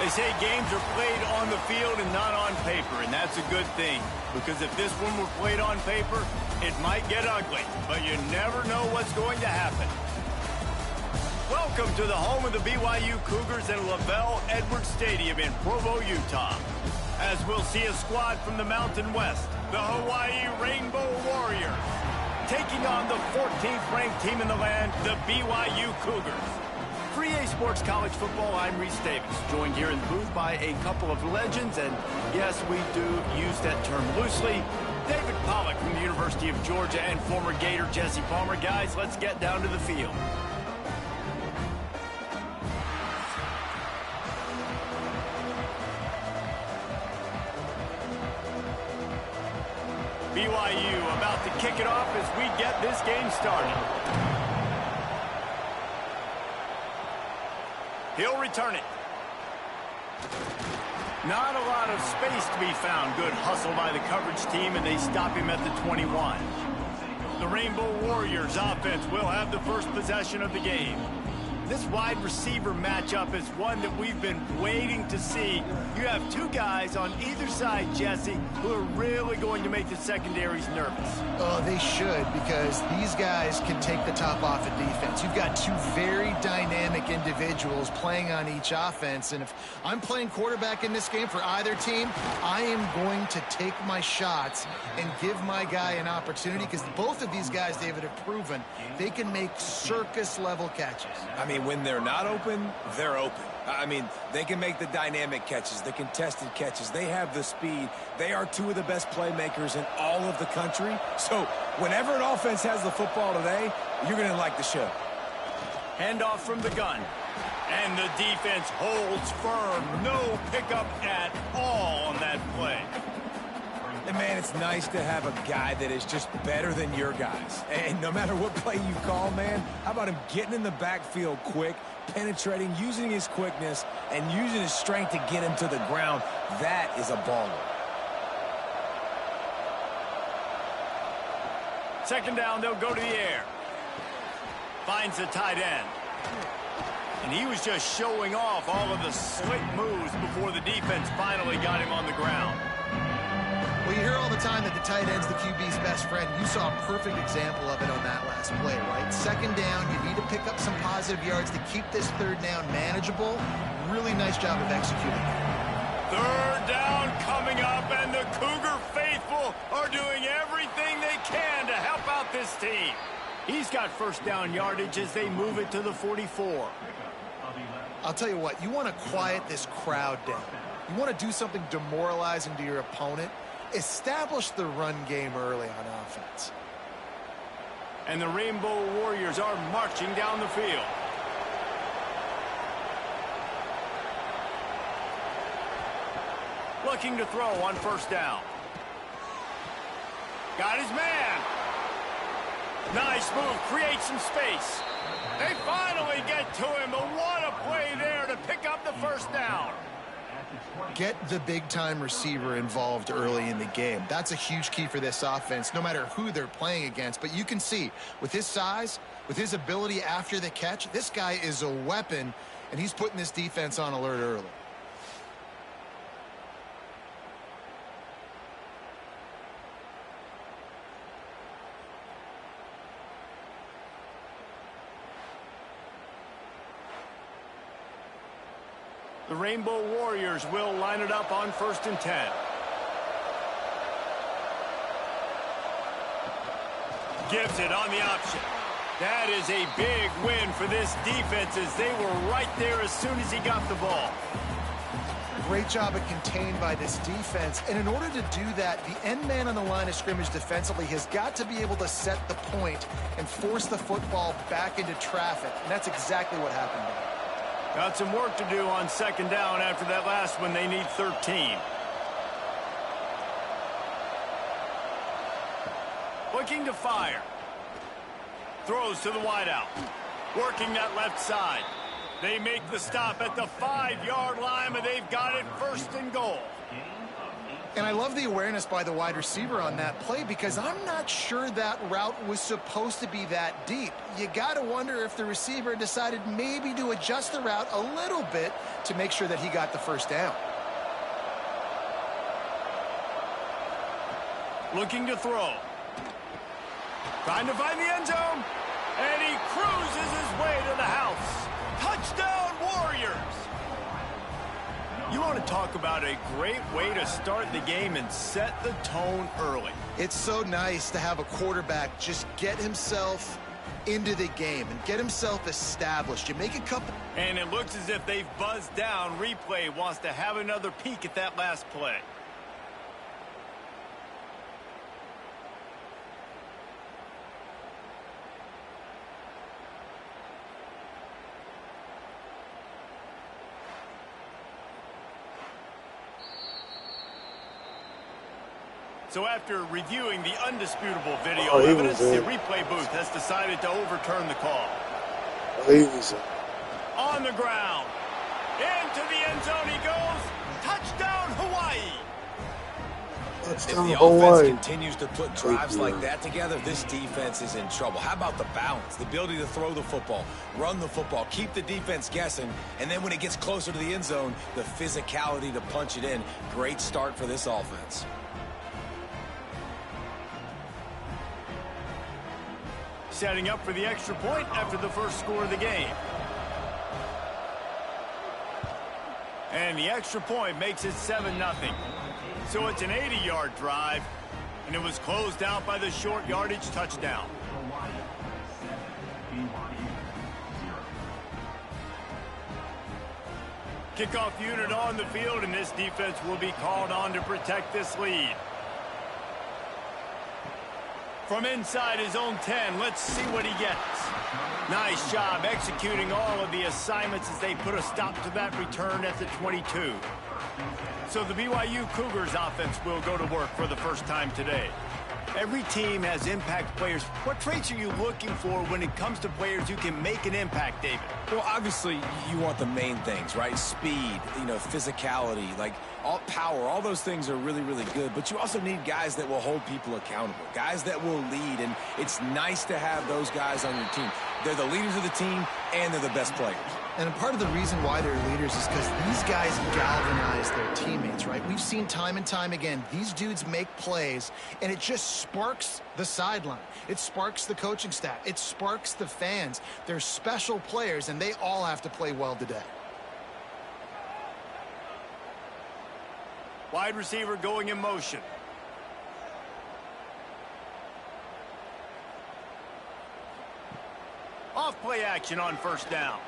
They say games are played on the field and not on paper, and that's a good thing. Because if this one were played on paper, it might get ugly, but you never know what's going to happen. Welcome to the home of the BYU Cougars at Lavelle Edwards Stadium in Provo, Utah. As we'll see a squad from the Mountain West, the Hawaii Rainbow Warriors, taking on the 14th ranked team in the land, the BYU Cougars. For EA Sports College Football, I'm Reese Davis, joined here in the booth by a couple of legends, and yes, we do use that term loosely. David Pollack from the University of Georgia and former Gator Jesse Palmer. Guys, let's get down to the field. BYU about to kick it off as we get this game started. He'll return it. Not a lot of space to be found. Good hustle by the coverage team, and they stop him at the 21. The Rainbow Warriors offense will have the first possession of the game. This wide receiver matchup is one that we've been waiting to see. You have two guys on either side, Jesse, who are really going to make the secondaries nervous. Oh, they should, because these guys can take the top off of defense. You've got two very dynamic individuals playing on each offense, and if I'm playing quarterback in this game for either team, I am going to take my shots and give my guy an opportunity, because both of these guys, David, have proven they can make circus-level catches. I mean, when they're not open, they're open. I mean, they can make the dynamic catches, the contested catches. They have the speed. They are two of the best playmakers in all of the country. So whenever an offense has the football today, you're going to like the show. Handoff from the gun. And the defense holds firm. No pickup at all on that play. And, man, it's nice to have a guy that is just better than your guys. And no matter what play you call, man, how about him getting in the backfield quick, penetrating, using his quickness, and using his strength to get him to the ground? That is a baller. Second down, they'll go to the air. Finds the tight end. And he was just showing off all of the slick moves before the defense finally got him on the ground. Well, you hear all the time that the tight end's the QB's best friend. You saw a perfect example of it on that last play, right? Second down, you need to pick up some positive yards to keep this third down manageable. Really nice job of executing. Third down coming up, and the Cougar faithful are doing everything they can to help out this team. He's got first down yardage as they move it to the 44. I'll tell you what, you want to quiet this crowd down. You want to do something demoralizing to your opponent. Establish the run game early on offense. And the Rainbow Warriors are marching down the field. Looking to throw on first down. Got his man. Nice move, create some space. They finally get to him, but what a play there to pick up the first down. Get the big-time receiver involved early in the game. That's a huge key for this offense, no matter who they're playing against. But you can see, with his size, with his ability after the catch, this guy is a weapon, and he's putting this defense on alert early. The Rainbow Warriors will line it up on 1st and 10. Gives it on the option. That is a big win for this defense as they were right there as soon as he got the ball. Great job of contained by this defense. And in order to do that, the end man on the line of scrimmage defensively has got to be able to set the point and force the football back into traffic. And that's exactly what happened there. Got some work to do on second down after that last one. They need 13. Looking to fire. Throws to the wideout. Working that left side. They make the stop at the 5-yard line, but they've got it 1st and goal. And I love the awareness by the wide receiver on that play because I'm not sure that route was supposed to be that deep. You got to wonder if the receiver decided maybe to adjust the route a little bit to make sure that he got the first down. Looking to throw. Trying to find the end zone. And he cruises his way to the house. Touchdown, Warriors! You want to talk about a great way to start the game and set the tone early. It's so nice to have a quarterback just get himself into the game and get himself established. You make a couple. And it looks as if they've buzzed down. Replay wants to have another peek at that last play. So after reviewing the undisputable video evidence, the replay booth has decided to overturn the call. On the ground. Into the end zone he goes. Touchdown, Hawaii. If the offense continues to put drives like that together, this defense is in trouble. How about the balance, the ability to throw the football, run the football, keep the defense guessing, and then when it gets closer to the end zone, the physicality to punch it in. Great start for this offense. Setting up for the extra point after the first score of the game. And the extra point makes it 7-0. So it's an 80-yard drive, and it was closed out by the short yardage touchdown. Kickoff unit on the field, and this defense will be called on to protect this lead. From inside his own 10, let's see what he gets. Nice job executing all of the assignments as they put a stop to that return at the 22. So the BYU Cougars offense will go to work for the first time today. Every team has impact players. What traits are you looking for when it comes to players who can make an impact, David? Well, obviously, you want the main things, right? Speed, physicality, like all power, all those things are really, really good. But you also need guys that will hold people accountable, guys that will lead. And it's nice to have those guys on your team. They're the leaders of the team, and they're the best players. And a part of the reason why they're leaders is because these guys galvanize their teammates, right? We've seen time and time again, these dudes make plays, and it just sparks the sideline. It sparks the coaching staff. It sparks the fans. They're special players, and they all have to play well today. Wide receiver going in motion. Off play action on first down.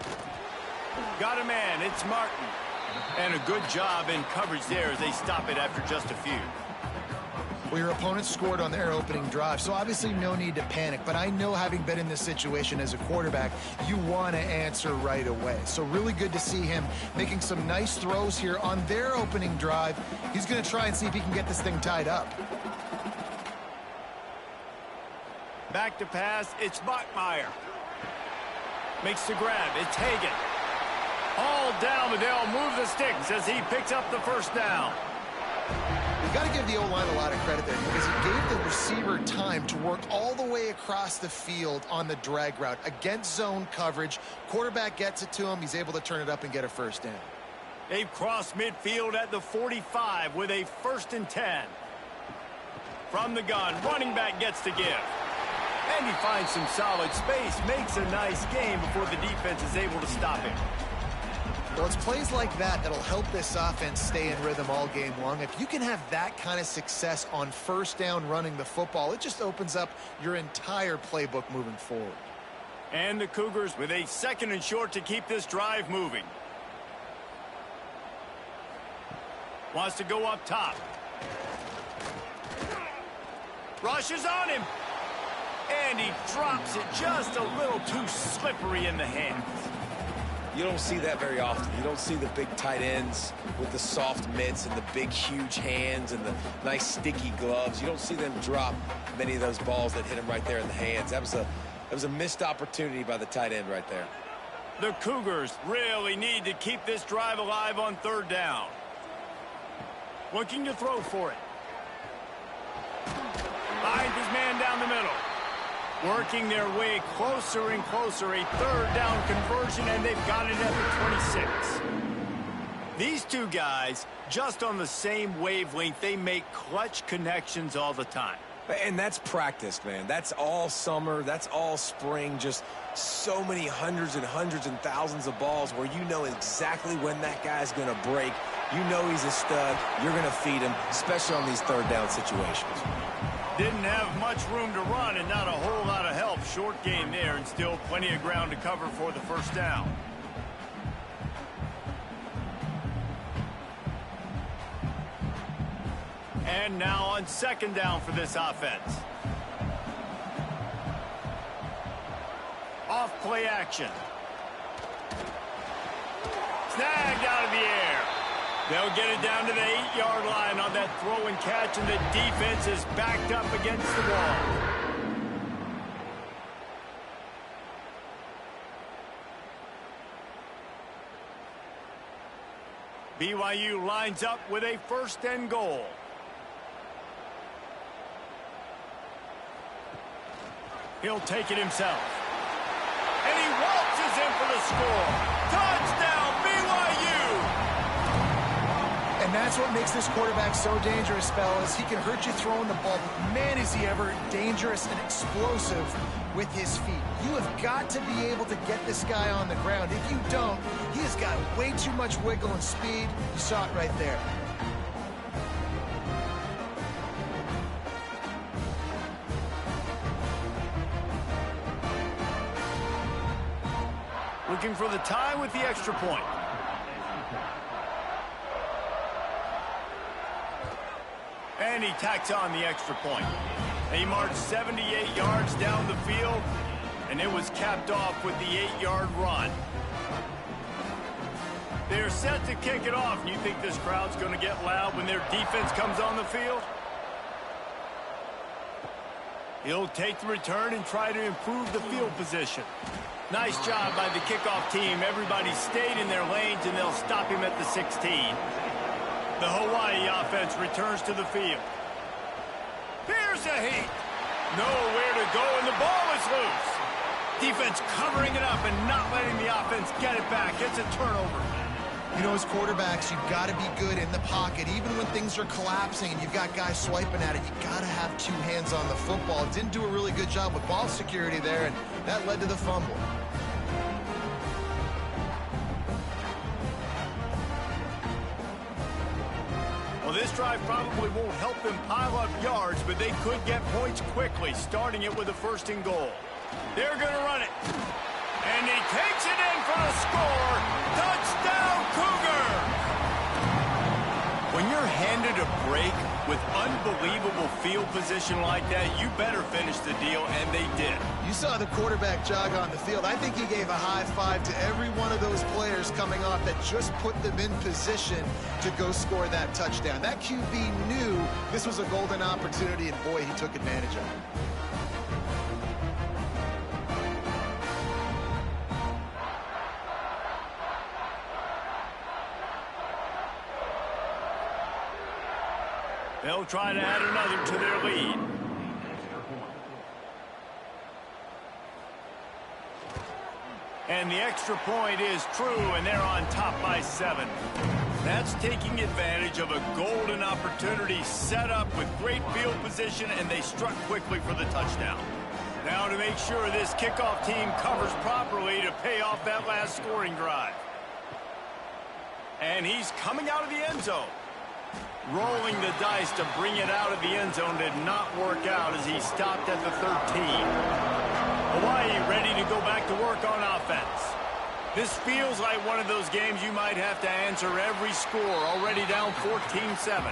Got a man, it's Martin. And a good job in coverage there as they stop it after just a few. Well, your opponent scored on their opening drive, so obviously no need to panic. But I know, having been in this situation as a quarterback, you want to answer right away. So really good to see him making some nice throws here on their opening drive. He's going to try and see if he can get this thing tied up. Back to pass, it's Bachmeier. Makes the grab, it's Hagan. All down the Dell, move the sticks as he picks up the first down. You've got to give the O-line a lot of credit there because he gave the receiver time to work all the way across the field on the drag route against zone coverage. Quarterback gets it to him. He's able to turn it up and get a first down. They've crossed midfield at the 45 with a 1st and 10. From the gun, running back gets to give. And he finds some solid space, makes a nice game before the defense is able to stop him. Well, it's plays like that that'll help this offense stay in rhythm all game long. If you can have that kind of success on first down running the football, it just opens up your entire playbook moving forward. And the Cougars with a 2nd and short to keep this drive moving. Wants to go up top. Rushes on him. And he drops it just a little too slippery in the hands. You don't see that very often. You don't see the big tight ends with the soft mitts and the big, huge hands and the nice, sticky gloves. You don't see them drop many of those balls that hit him right there in the hands. That was a missed opportunity by the tight end right there. The Cougars really need to keep this drive alive on 3rd down. Looking to throw for it. down the middle. Working their way closer and closer, a third down conversion, and they've got it at the 26. These two guys, just on the same wavelength, they make clutch connections all the time. And that's practice, man. That's all summer. That's all spring. Just so many hundreds and thousands of balls where you know exactly when that guy's going to break. You know he's a stud. You're going to feed him, especially on these third down situations. Didn't have much room to run and not a whole lot of help. Short game there and still plenty of ground to cover for the first down. And now on second down for this offense. Off play action. Snagged out of the air. They'll get it down to the 8-yard line on that throw and catch, and the defense is backed up against the wall. BYU lines up with a first and goal. He'll take it himself. And he waltzes in for the score. Touchdown, BYU! And that's what makes this quarterback so dangerous, fellas. He can hurt you throwing the ball, but man, is he ever dangerous and explosive with his feet. You have got to be able to get this guy on the ground. If you don't, he has got way too much wiggle and speed. You saw it right there. Looking for the tie with the extra point. And he tacks on the extra point. He marched 78 yards down the field, and it was capped off with the 8-yard run. They're set to kick it off, and you think this crowd's going to get loud when their defense comes on the field? He'll take the return and try to improve the field position. Nice job by the kickoff team. Everybody stayed in their lanes, and they'll stop him at the 16. The Hawaii offense returns to the field. Here's a heat. Nowhere to go, and the ball is loose. Defense covering it up and not letting the offense get it back. It's a turnover. You know, as quarterbacks, you've got to be good in the pocket. Even when things are collapsing and you've got guys swiping at it, you've got to have two hands on the football. Didn't do a really good job with ball security there, and that led to the fumble. Well, this drive probably won't help them pile up yards, but they could get points quickly, starting it with a first and goal. They're going to run it. And he takes it in for the score. Touchdown, Cougar! When you're handed a break with unbelievable field position like that, you better finish the deal, and they did. You saw the quarterback jog on the field. I think he gave a high five to every one of those players coming off that just put them in position to go score that touchdown. That QB knew this was a golden opportunity, and boy, he took advantage of it. They'll try to add another to their lead. And the extra point is true, and they're on top by 7. That's taking advantage of a golden opportunity set up with great field position, and they struck quickly for the touchdown. Now to make sure this kickoff team covers properly to pay off that last scoring drive. And he's coming out of the end zone. Rolling the dice to bring it out of the end zone did not work out as he stopped at the 13. Hawaii ready to go back to work on offense. This feels like one of those games you might have to answer every score, already down 14-7.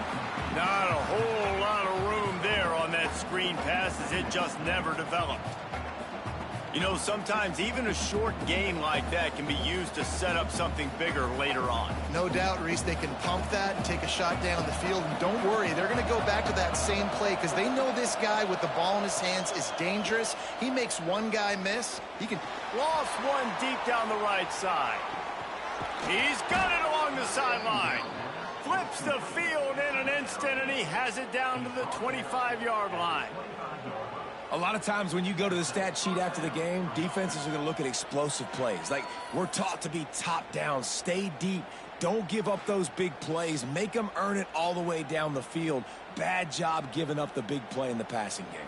Not a whole lot of room there on that screen pass as it just never developed. You know, sometimes even a short game like that can be used to set up something bigger later on. No doubt, Reese, they can pump that and take a shot down the field. And don't worry, they're going to go back to that same play because they know this guy with the ball in his hands is dangerous. He makes one guy miss. He can... Lost one deep down the right side. He's got it along the sideline. Flips the field in an instant, and he has it down to the 25-yard line. A lot of times when you go to the stat sheet after the game, defenses are going to look at explosive plays. Like, we're taught to be top down, stay deep, don't give up those big plays, make them earn it all the way down the field. Bad job giving up the big play in the passing game.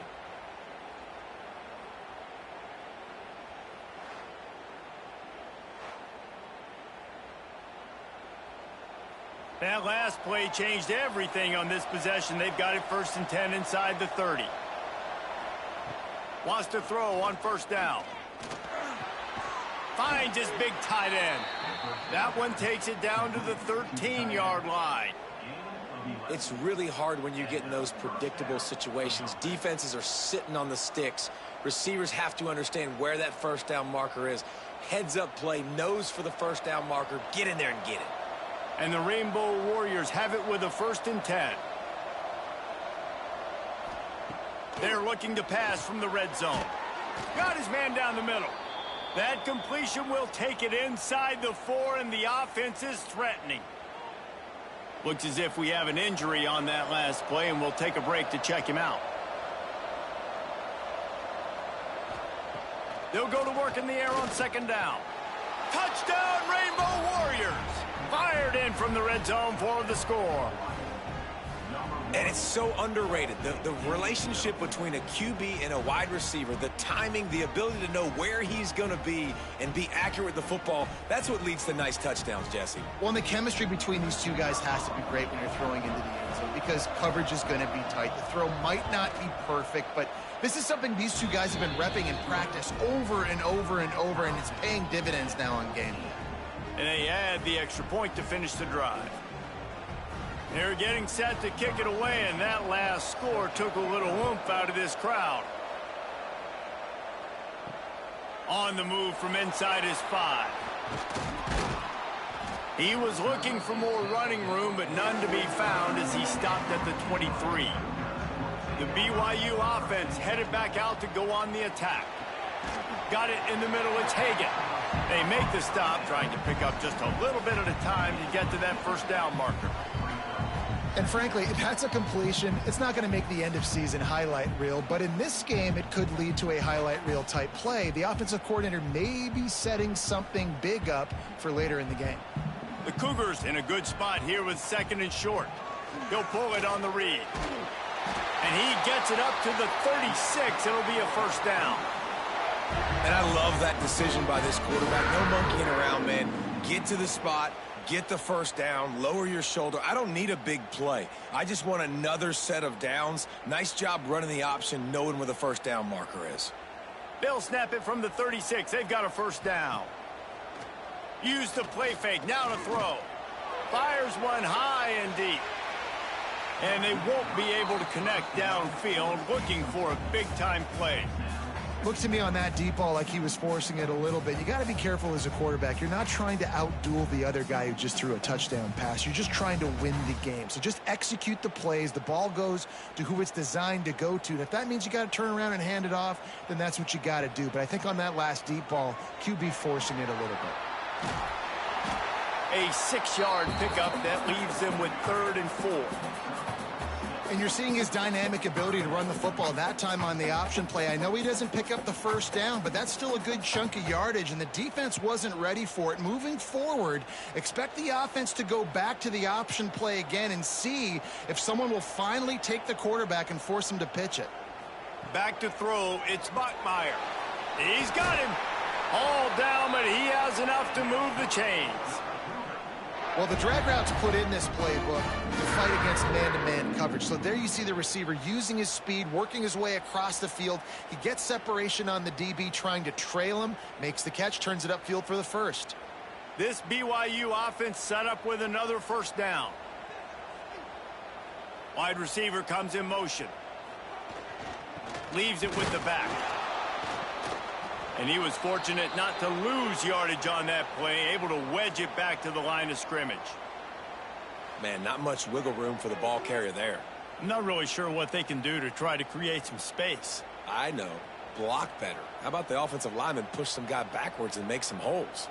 That last play changed everything on this possession. They've got it 1st and 10 inside the 30. Wants to throw on 1st down. Finds his big tight end. That one takes it down to the 13-yard line. It's really hard when you get in those predictable situations. Defenses are sitting on the sticks. Receivers have to understand where that 1st down marker is. Heads up play, nose for the 1st down marker. Get in there and get it. And the Rainbow Warriors have it with a 1st and 10. They're looking to pass from the red zone. Got his man down the middle. That completion will take it inside the 4, and the offense is threatening. Looks as if we have an injury on that last play, and we'll take a break to check him out. They'll go to work in the air on 2nd down. Touchdown, Rainbow Warriors! Fired in from the red zone for the score. And it's so underrated. The relationship between a QB and a wide receiver, the timing, the ability to know where he's going to be and be accurate with the football, that's what leads to nice touchdowns, Jesse. Well, and the chemistry between these two guys has to be great when you're throwing into the end zone because coverage is going to be tight. The throw might not be perfect, but this is something these two guys have been repping in practice over and over and over, and it's paying dividends now on game day. And they add the extra point to finish the drive. They're getting set to kick it away, and that last score took a little oomph out of this crowd. On the move from inside his 5. He was looking for more running room, but none to be found as he stopped at the 23. The BYU offense headed back out to go on the attack. Got it in the middle, it's Hagan. They make the stop, trying to pick up just a little bit at a time to get to that 1st down marker. And frankly, if that's a completion, it's not going to make the end-of-season highlight reel. But in this game, it could lead to a highlight reel type play. The offensive coordinator may be setting something big up for later in the game. The Cougars in a good spot here with 2nd and short. He'll pull it on the read. And he gets it up to the 36. It'll be a 1st down. And I love that decision by this quarterback. No monkeying around, man. Get to the spot. Get the 1st down, lower your shoulder. I don't need a big play. I just want another set of downs. Nice job running the option, knowing where the 1st down marker is. They'll snap it from the 36. They've got a 1st down. Use the play fake. Now to throw. Fires one high and deep. And they won't be able to connect downfield, looking for a big-time play. Looks to me on that deep ball like he was forcing it a little bit. You got to be careful as a quarterback. You're not trying to outduel the other guy who just threw a touchdown pass. You're just trying to win the game. So just execute the plays. The ball goes to who it's designed to go to. And if that means you got to turn around and hand it off, then that's what you got to do. But I think on that last deep ball, QB forcing it a little bit. A 6-yard pickup that leaves them with 3rd and 4. And you're seeing his dynamic ability to run the football that time on the option play. I know he doesn't pick up the 1st down, but that's still a good chunk of yardage, and the defense wasn't ready for it. Moving forward, expect the offense to go back to the option play again and see if someone will finally take the quarterback and force him to pitch it. Back to throw, it's Buckmeyer. He's got him. All down, but he has enough to move the chains. Well, the drag routes put in this playbook to fight against man-to-man coverage. So there you see the receiver using his speed, working his way across the field. He gets separation on the DB, trying to trail him, makes the catch, turns it upfield for the 1st. This BYU offense set up with another 1st down. Wide receiver comes in motion. Leaves it with the back. And he was fortunate not to lose yardage on that play, able to wedge it back to the line of scrimmage. Man, not much wiggle room for the ball carrier there. I'm not really sure what they can do to try to create some space. I know. Block better. How about the offensive lineman push some guy backwards and make some holes?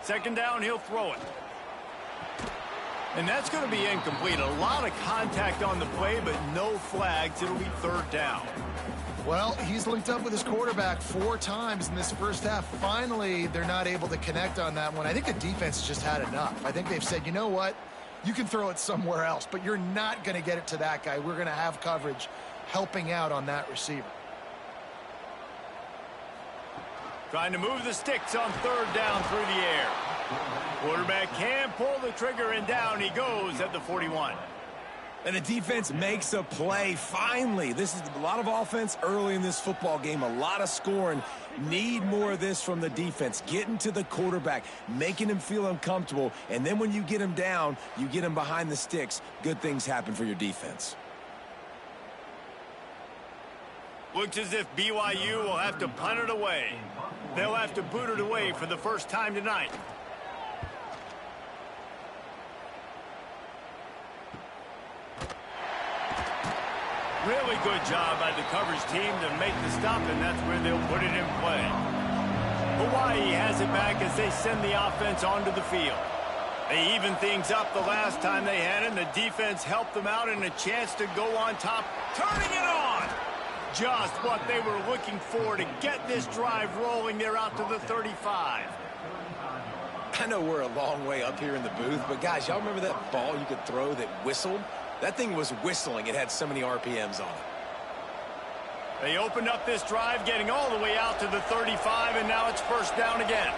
2nd down, he'll throw it. And that's going to be incomplete. A lot of contact on the play, but no flags. It'll be third down. Well, he's linked up with his quarterback 4 times in this first half. Finally, they're not able to connect on that one. I think the defense just had enough. I think they've said, you know what? You can throw it somewhere else, but you're not going to get it to that guy. We're going to have coverage helping out on that receiver. Trying to move the sticks on third down through the air. Quarterback can pull the trigger, and down he goes at the 41. And the defense makes a play, finally. This is a lot of offense early in this football game, a lot of scoring. Need more of this from the defense. Getting to the quarterback, making him feel uncomfortable, and then when you get him down, you get him behind the sticks. Good things happen for your defense. Looks as if BYU will have to punt it away. They'll have to boot it away for the first time tonight. Really good job by the coverage team to make the stop, and that's where they'll put it in play. Hawaii has it back as they send the offense onto the field. They evened things up the last time they had it, and the defense helped them out and a chance to go on top, turning it on. Just what they were looking for to get this drive rolling. They're out to the 35. I know we're a long way up here in the booth, but guys, y'all remember that ball you could throw that whistled? That thing was whistling. It had so many RPMs on it. They opened up this drive, getting all the way out to the 35, and now it's first down again.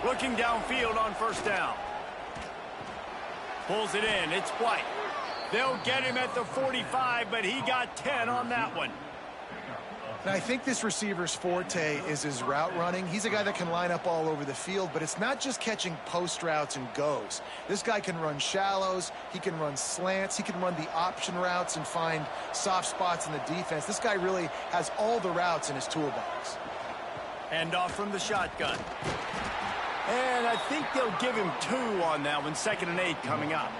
Looking downfield on first down. Pulls it in. It's White. They'll get him at the 45, but he got 10 on that one. And I think this receiver's forte is his route running. He's a guy that can line up all over the field, but it's not just catching post routes and goes. This guy can run shallows, he can run slants, he can run the option routes and find soft spots in the defense. This guy really has all the routes in his toolbox. Hand off from the shotgun. And I think they'll give him 2 on that one. 2nd and 8 coming up.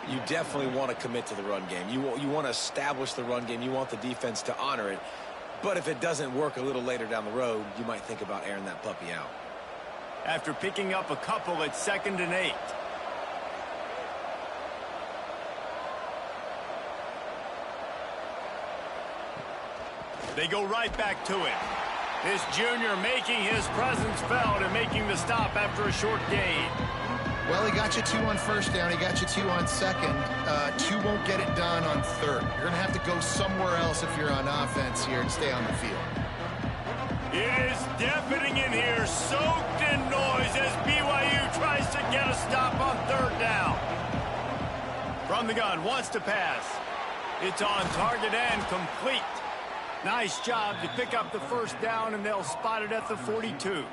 You definitely want to commit to the run game. You want to establish the run game. You want the defense to honor it. But if it doesn't work a little later down the road, you might think about airing that puppy out. After picking up a couple at 2nd and 8. They go right back to it. This junior making his presence felt and making the stop after a short gain. Well, he got you 2 on first down. He got you 2 on second. 2 won't get it done on third. You're going to have to go somewhere else if you're on offense here and stay on the field. It is deafening in here, soaked in noise as BYU tries to get a stop on third down. From the gun, wants to pass. It's on target and complete. Nice job to pick up the first down, and they'll spot it at the 42.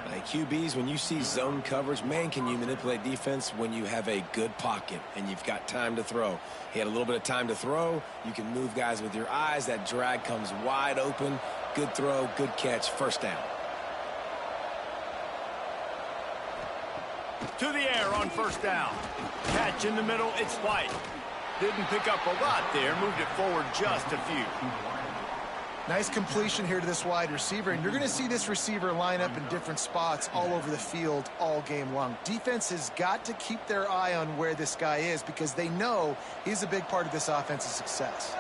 Hey, QBs, when you see zone coverage, man, can you manipulate defense when you have a good pocket and you've got time to throw. He had a little bit of time to throw. You can move guys with your eyes. That drag comes wide open. Good throw, good catch, first down. To the air on first down. Catch in the middle, it's White. Didn't pick up a lot there, moved it forward just a few. Nice completion here to this wide receiver, and you're going to see this receiver line up in different spots all over the field all game long. Defense has got to keep their eye on where this guy is because they know he's a big part of this offense's success.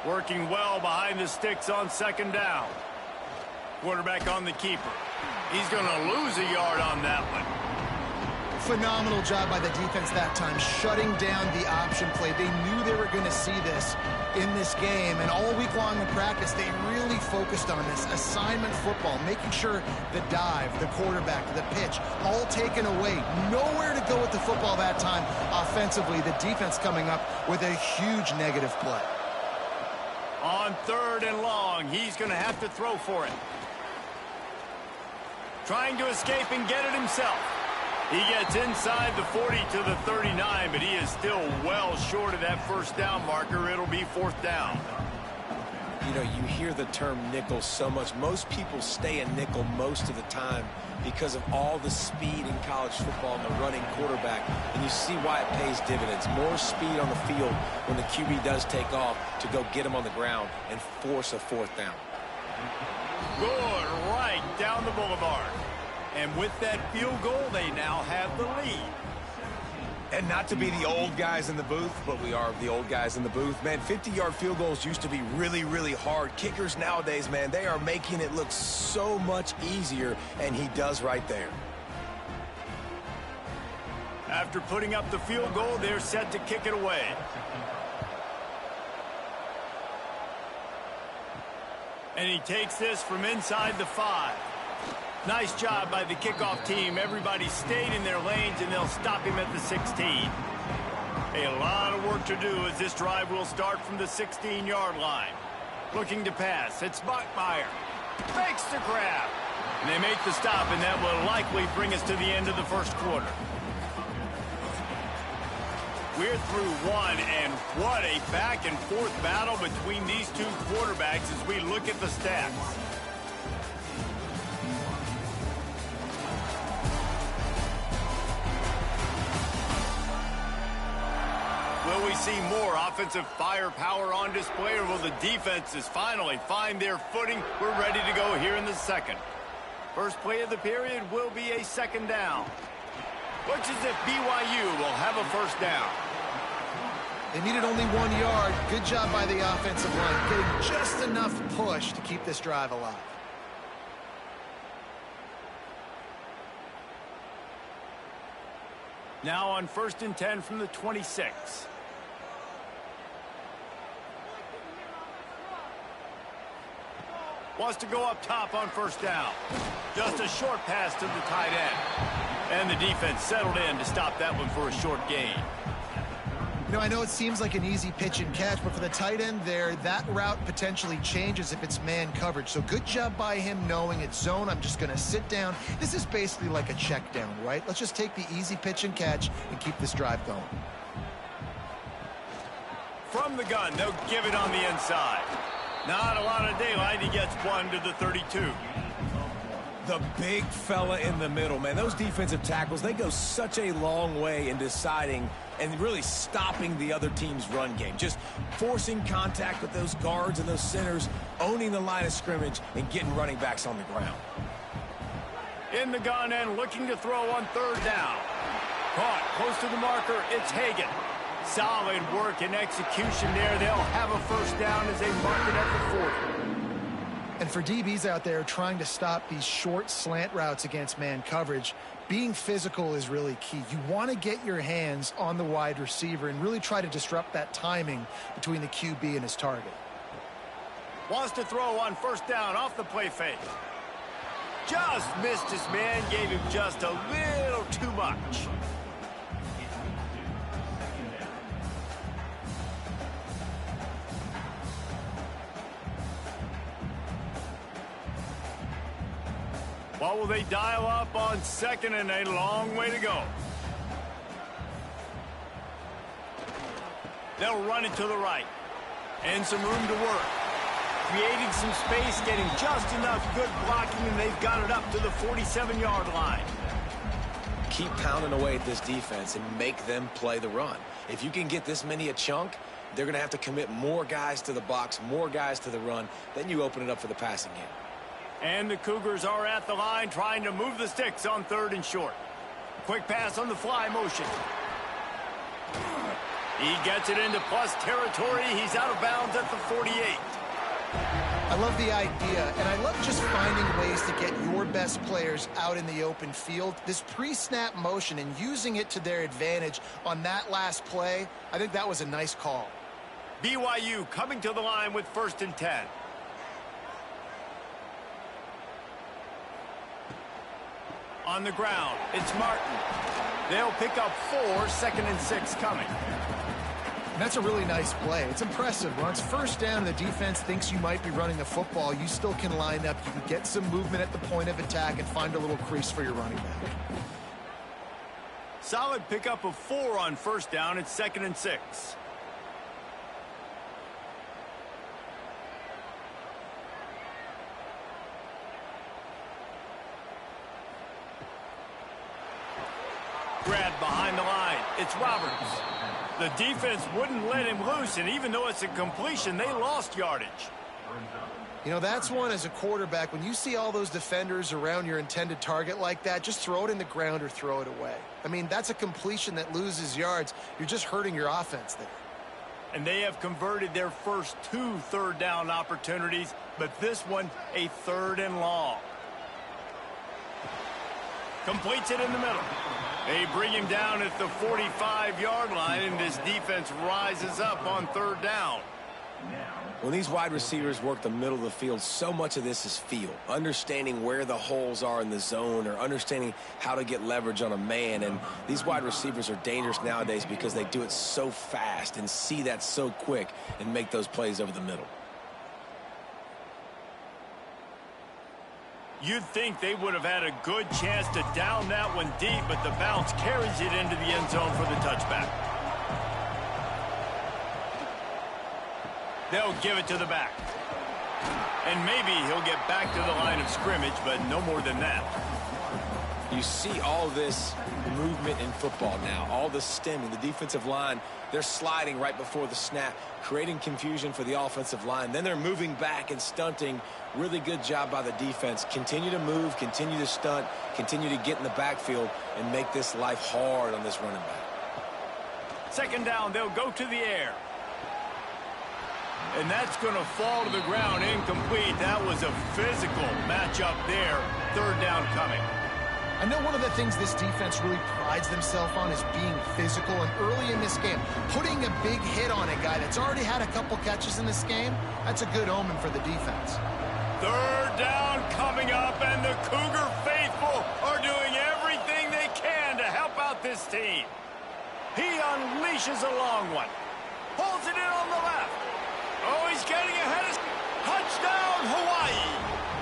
Working well behind the sticks on 2nd down. Quarterback on the keeper. He's going to lose a yard on that one. Phenomenal job by the defense that time, shutting down the option play. They knew they were going to see this in this game, and all week long in practice, they really focused on this assignment football, making sure the dive, the quarterback, the pitch, all taken away. Nowhere to go with the football that time offensively. The defense coming up with a huge negative play. On 3rd and long, he's going to have to throw for it. Trying to escape and get it himself. He gets inside the 40 to the 39, but he is still well short of that first down marker. It'll be 4th down. You know, you hear the term nickel so much. Most people stay a nickel most of the time because of all the speed in college football and the running quarterback. And you see why it pays dividends. More speed on the field when the QB does take off to go get him on the ground and force a 4th down. Good right down the boulevard. And with that field goal, they now have the lead. And not to be the old guys in the booth, but we are the old guys in the booth. Man, 50-yard field goals used to be really, really hard. Kickers nowadays, man, they are making it look so much easier, and he does right there. After putting up the field goal, they're set to kick it away. And he takes this from inside the 5. Nice job by the kickoff team. Everybody stayed in their lanes, and they'll stop him at the 16. A lot of work to do as this drive will start from the 16-yard line. Looking to pass. It's Bachmeier. Fakes the grab. And they make the stop, and that will likely bring us to the end of the first quarter. We're through one, and what a back-and-forth battle between these two quarterbacks as we look at the stats. Will we see more offensive firepower on display, or will the defenses finally find their footing? We're ready to go here in the second. First play of the period will be a second down. Looks as if BYU will have a first down. They needed only 1 yard. Good job by the offensive line, getting just enough push to keep this drive alive. Now on 1st and 10 from the 26. Wants to go up top on first down. Just a short pass to the tight end. And the defense settled in to stop that one for a short gain. You know, I know it seems like an easy pitch and catch, but for the tight end there, that route potentially changes if it's man coverage. So good job by him knowing it's zone. I'm just going to sit down. This is basically like a check down, right? Let's just take the easy pitch and catch and keep this drive going. From the gun, they'll give it on the inside. Not a lot of daylight. He gets one to the 32. The big fella in the middle, man. Those defensive tackles, they go such a long way in deciding and really stopping the other team's run game. Just forcing contact with those guards and those centers, owning the line of scrimmage, and getting running backs on the ground. In the gun and looking to throw on third down. Caught close to the marker. It's Hagan. Solid work and execution there. They'll have a first down as they mark it at the 40. And for DBs out there trying to stop these short slant routes against man coverage, being physical is really key. You want to get your hands on the wide receiver and really try to disrupt that timing between the QB and his target. Wants to throw on first down off the play fake. Just missed his man, gave him just a little too much. What will they dial up on second, and a long way to go? They'll run it to the right. And some room to work. Creating some space, getting just enough good blocking, and they've got it up to the 47-yard line. Keep pounding away at this defense and make them play the run. If you can get this many a chunk, they're going to have to commit more guys to the box, more guys to the run. Then you open it up for the passing game. And the Cougars are at the line trying to move the sticks on third and short. Quick pass on the fly motion. He gets it into plus territory. He's out of bounds at the 48. I love the idea, and I love just finding ways to get your best players out in the open field. This pre-snap motion and using it to their advantage on that last play, I think that was a nice call. BYU coming to the line with 1st and 10. On the ground, it's Martin. They'll pick up 4, 2nd and 6 coming. And that's a really nice play. It's impressive. When it's first down, the defense thinks you might be running the football. You still can line up. You can get some movement at the point of attack and find a little crease for your running back. Solid pickup of 4 on first down. It's 2nd and 6. Grab behind the line. It's Roberts. The defense wouldn't let him loose, and even though it's a completion, they lost yardage. You know, that's one as a quarterback. When you see all those defenders around your intended target like that, just throw it in the ground or throw it away. I mean, that's a completion that loses yards. You're just hurting your offense there. And they have converted their first 2 third-down opportunities, but this one a 3rd and long. Completes it in the middle. They bring him down at the 45-yard line, and this defense rises up on 3rd down. When these wide receivers work the middle of the field, so much of this is feel. Understanding where the holes are in the zone or understanding how to get leverage on a man. And these wide receivers are dangerous nowadays because they do it so fast and see that so quick and make those plays over the middle. You'd think they would have had a good chance to down that one deep, but the bounce carries it into the end zone for the touchback. They'll give it to the back. And maybe he'll get back to the line of scrimmage, but no more than that. You see all this movement in football now, all the stemming, the defensive line, they're sliding right before the snap, creating confusion for the offensive line. Then they're moving back and stunting. Really good job by the defense. Continue to move, continue to stunt, continue to get in the backfield and make this life hard on this running back. 2nd down, they'll go to the air. And that's going to fall to the ground, incomplete. That was a physical matchup there. 3rd down coming. I know one of the things this defense really prides themselves on is being physical, and early in this game, putting a big hit on a guy that's already had a couple catches in this game, that's a good omen for the defense. 3rd down coming up, and the Cougar faithful are doing everything they can to help out this team. He unleashes a long one. Pulls it in on the left. Oh, he's getting ahead of... Touchdown, Hawaii!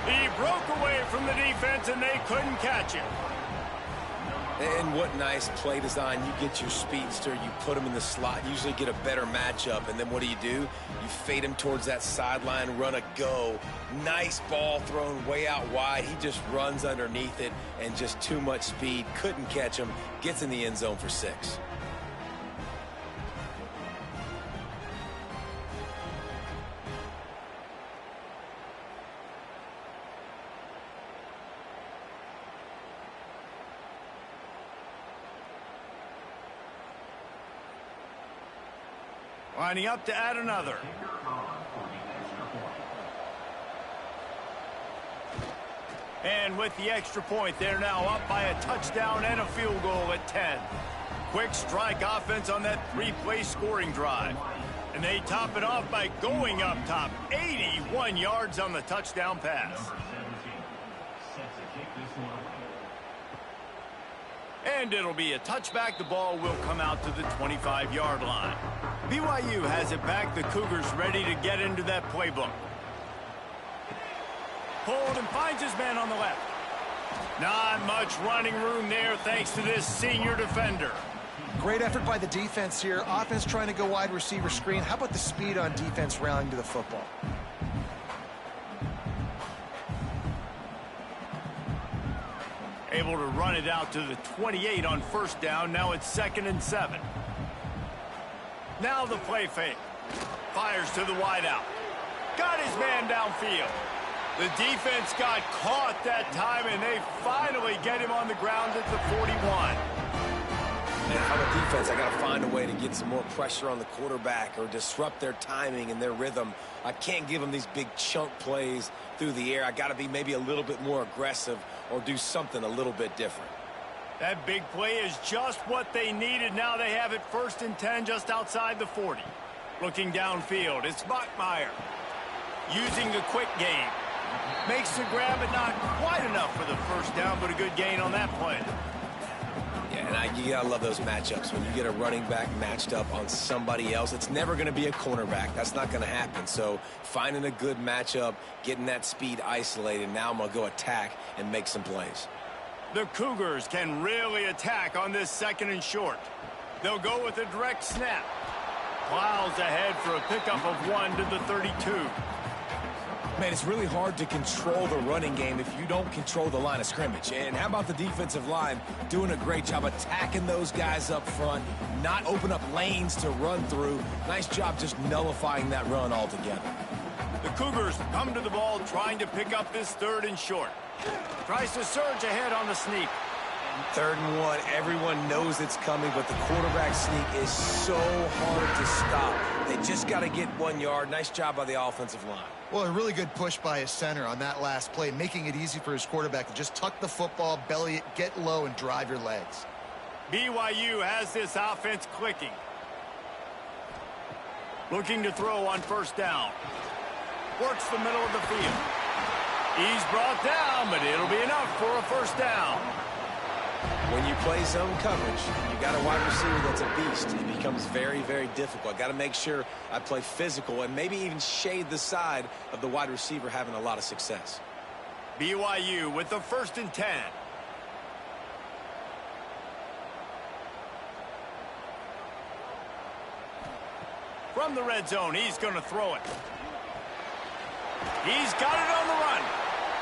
He broke away from the defense, and they couldn't catch him. And what nice play design. You get your speedster, you put him in the slot, usually get a better matchup, and then what do? You fade him towards that sideline, run a go. Nice ball thrown way out wide. He just runs underneath it, and just too much speed. Couldn't catch him. Gets in the end zone for 6. Lining up to add another. And with the extra point, they're now up by a touchdown and a field goal at 10. Quick strike offense on that 3-play scoring drive. And they top it off by going up top. 81 yards on the touchdown pass. And it'll be a touchback. The ball will come out to the 25-yard line. BYU has it back. The Cougars ready to get into that playbook. Pulled and finds his man on the left. Not much running room there thanks to this senior defender. Great effort by the defense here. Offense trying to go wide receiver screen. How about the speed on defense rallying to the football? Able to run it out to the 28 on 1st down. Now it's 2nd and 7. Now the play fake. Fires to the wideout. Got his man downfield. The defense got caught that time, and they finally get him on the ground at the 41. And if I'm a defense, I got to find a way to get some more pressure on the quarterback or disrupt their timing and their rhythm. I can't give them these big chunk plays through the air. I got to be maybe a little bit more aggressive or do something a little bit different. That big play is just what they needed. Now they have it 1st and 10 just outside the 40. Looking downfield, it's Bachmeier. Using the quick game. Makes the grab, but not quite enough for the 1st down, but a good gain on that play. Yeah, and you gotta love those matchups. When you get a running back matched up on somebody else, it's never gonna be a cornerback. That's not gonna happen. So finding a good matchup, getting that speed isolated, now I'm gonna go attack and make some plays. The Cougars can really attack on this 2nd and short. They'll go with a direct snap. Plows ahead for a pickup of 1 to the 32. Man, it's really hard to control the running game if you don't control the line of scrimmage. And how about the defensive line doing a great job attacking those guys up front, not open up lanes to run through. Nice job just nullifying that run altogether. The Cougars come to the ball trying to pick up this 3rd and short. Tries to surge ahead on the sneak. 3rd and 1, everyone knows it's coming, but the quarterback sneak is so hard to stop. They just got to get 1 yard. Nice job by the offensive line. Well, a really good push by his center on that last play, making it easy for his quarterback to just tuck the football, belly it, get low, and drive your legs. BYU has this offense clicking. Looking to throw on 1st down. Works the middle of the field. He's brought down, but it'll be enough for a 1st down. When you play zone coverage, you got a wide receiver that's a beast. It becomes very, very difficult. Got to make sure I play physical and maybe even shade the side of the wide receiver having a lot of success. BYU with the 1st and 10. From the red zone, he's going to throw it. He's got it on the run.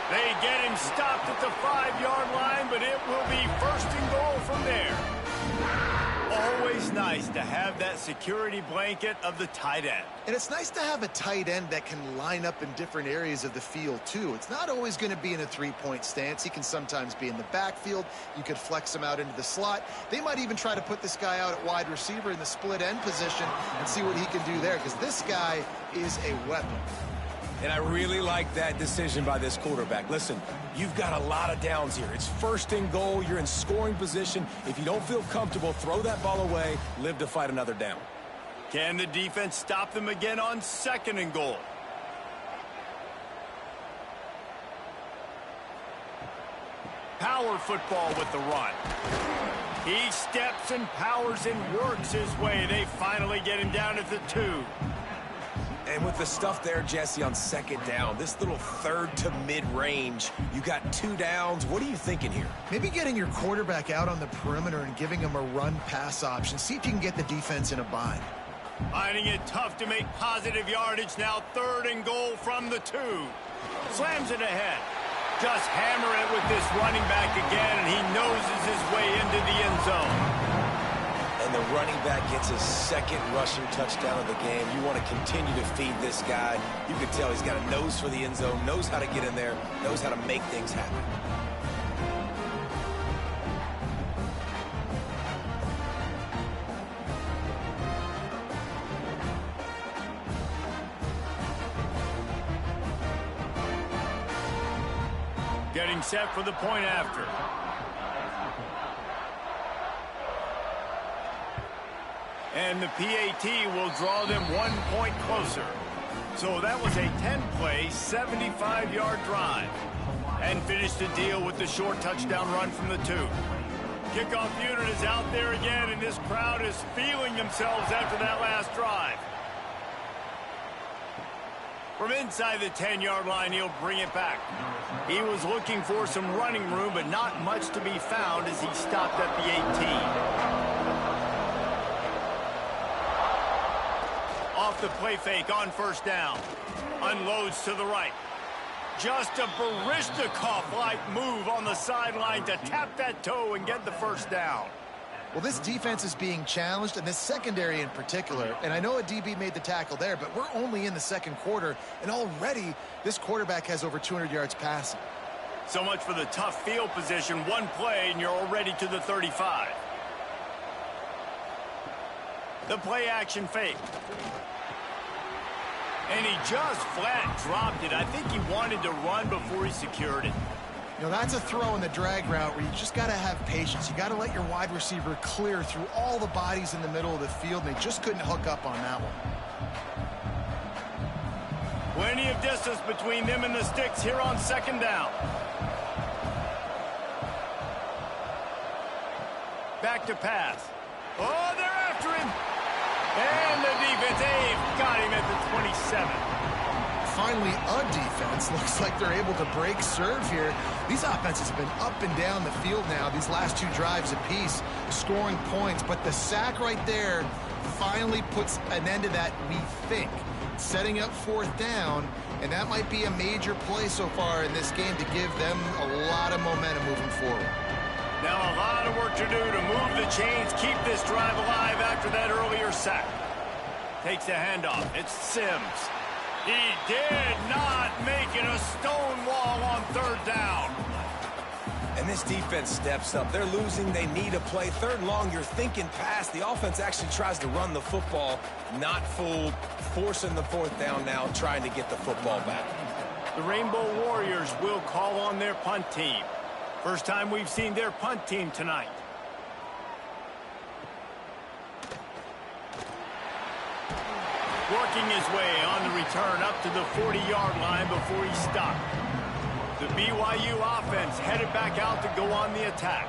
They get him stopped at the 5-yard line, but it will be 1st and goal from there. Always nice to have that security blanket of the tight end. And it's nice to have a tight end that can line up in different areas of the field, too. It's not always going to be in a 3-point stance. He can sometimes be in the backfield. You could flex him out into the slot. They might even try to put this guy out at wide receiver in the split end position and see what he can do there, because this guy is a weapon. And I really like that decision by this quarterback. Listen, you've got a lot of downs here. It's 1st and goal. You're in scoring position. If you don't feel comfortable, throw that ball away. Live to fight another down. Can the defense stop them again on 2nd and goal? Power football with the run. He steps and powers and works his way. They finally get him down at the 2. And with the stuff there, Jesse, on 2nd down, this little 3rd to mid-range, you got 2 downs. What are you thinking here? Maybe getting your quarterback out on the perimeter and giving him a run-pass option. See if you can get the defense in a bind. Finding it tough to make positive yardage now. 3rd and goal from the 2. Slams it ahead. Just hammer it with this running back again, and he noses his way into the end zone. And the running back gets his 2nd rushing touchdown of the game. You want to continue to feed this guy. You can tell he's got a nose for the end zone, knows how to get in there, knows how to make things happen. Getting set for the point after. And the PAT will draw them 1 point closer. So that was a 10-play, 75-yard drive. And finished the deal with the short touchdown run from the 2. Kickoff unit is out there again, and this crowd is feeling themselves after that last drive. From inside the 10-yard line, he'll bring it back. He was looking for some running room, but not much to be found as he stopped at the 18. Off the play fake on 1st down. Unloads to the right. Just a Baryshnikov-like move on the sideline to tap that toe and get the 1st down. Well, this defense is being challenged, and this secondary in particular. And I know a DB made the tackle there, but we're only in the 2nd quarter, and already this quarterback has over 200 yards passing. So much for the tough field position. 1 play, and you're already to the 35. The play action fake. And he just flat dropped it. I think he wanted to run before he secured it. You know, that's a throw in the drag route where you just got to have patience. You got to let your wide receiver clear through all the bodies in the middle of the field, and they just couldn't hook up on that one. Plenty of distance between them and the sticks here on 2nd down. Back to pass. Oh, they're after him. And the defense, they've got him at the 27. Finally, a defense. Looks like they're able to break serve here. These offenses have been up and down the field now, these last 2 drives apiece, scoring points. But the sack right there finally puts an end to that, we think. Setting up 4th down, and that might be a major play so far in this game to give them a lot of momentum moving forward. Now a lot of work to do to move the chains, keep this drive alive after that earlier sack. Takes a handoff. It's Sims. He did not make it a stone wall on third down. And this defense steps up. They're losing. They need a play. Third and long, you're thinking pass. The offense actually tries to run the football. Not fooled. Forcing the fourth down now, trying to get the football back. The Rainbow Warriors will call on their punt team. First time we've seen their punt team tonight. Working his way on the return up to the 40-yard line before he stopped. The BYU offense headed back out to go on the attack.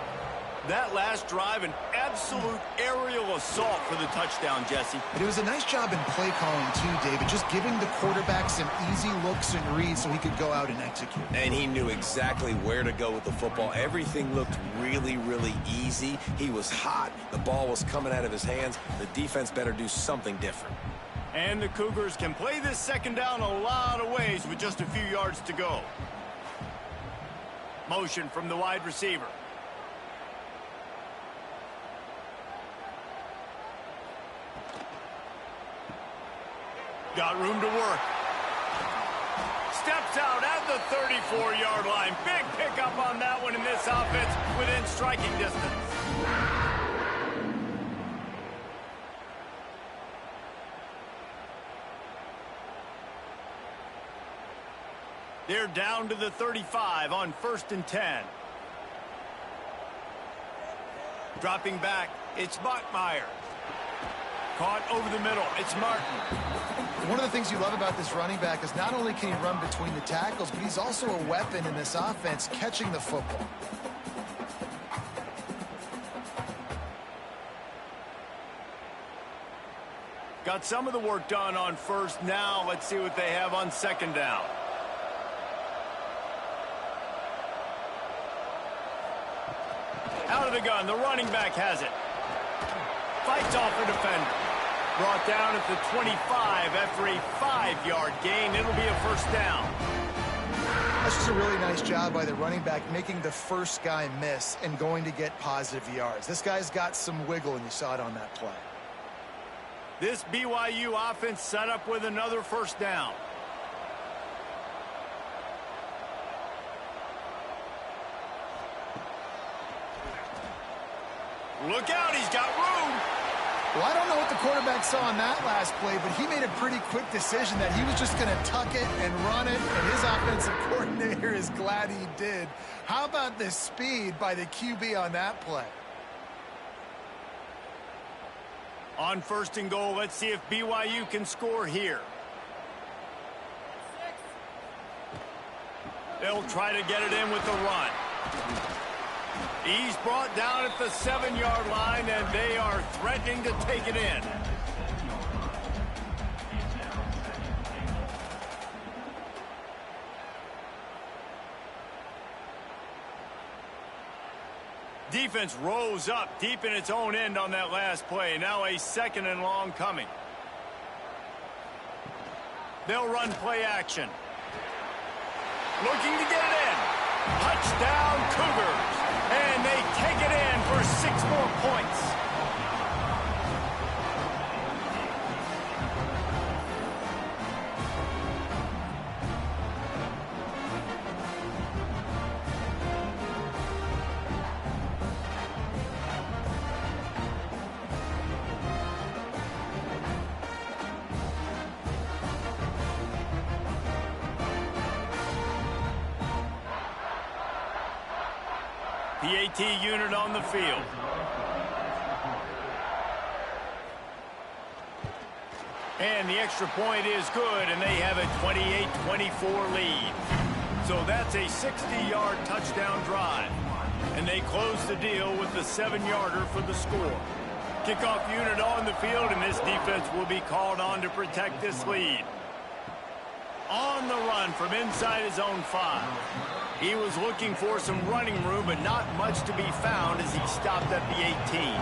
That last drive, an absolute aerial assault for the touchdown, Jesse. But it was a nice job in play calling too, David, just giving the quarterback some easy looks and reads so he could go out and execute. And he knew exactly where to go with the football. Everything looked really, really easy. He was hot. The ball was coming out of his hands. The defense better do something different. And the Cougars can play this second down a lot of ways with just a few yards to go. Motion from the wide receiver. Got room to work. Steps out at the 34-yard line. Big pickup on that one in this offense within striking distance. They're down to the 35 on 1st and 10. Dropping back, it's Bachmeier. Caught over the middle, it's Martin. One of the things you love about this running back is not only can he run between the tackles, but he's also a weapon in this offense, catching the football. Got some of the work done on first. Now let's see what they have on second down. Out of the gun, the running back has it. Fights off a defender. Brought down at the 25 after a 5-yard gain. It'll be a first down. That's just a really nice job by the running back, making the first guy miss and going to get positive yards. This guy's got some wiggle, and you saw it on that play. This BYU offense set up with another first down. Look out, he's got room. Well, I don't know what the quarterback saw on that last play, but he made a pretty quick decision that he was just going to tuck it and run it, and his offensive coordinator is glad he did. How about the speed by the QB on that play? On 1st and goal, let's see if BYU can score here. They'll try to get it in with the run. He's brought down at the 7-yard line, and they are threatening to take it in. Defense rose up deep in its own end on that last play. Now a 2nd and long coming. They'll run play action. Looking to get it in. Touchdown, Cougars. And they take it in for 6 more points. PAT unit on the field. And the extra point is good, and they have a 28-24 lead. So that's a 60-yard touchdown drive. And they close the deal with the 7-yarder for the score. Kickoff unit on the field, and this defense will be called on to protect this lead. On the run from inside his own 5. He was looking for some running room, but not much to be found as he stopped at the 18.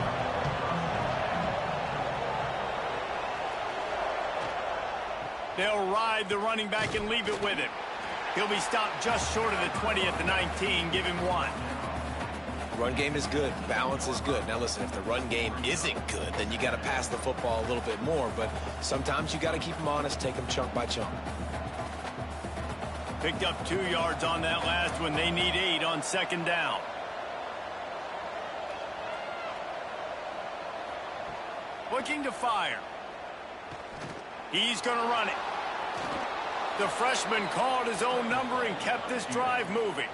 They'll ride the running back and leave it with him. He'll be stopped just short of the 20 at the 19. Give him 1. Run game is good. Balance is good. Now listen, if the run game isn't good, then you got to pass the football a little bit more. But sometimes you got to keep them honest, take them chunk by chunk. Picked up 2 yards on that last one. They need 8 on second down. Looking to fire. He's going to run it. The freshman called his own number and kept this drive moving.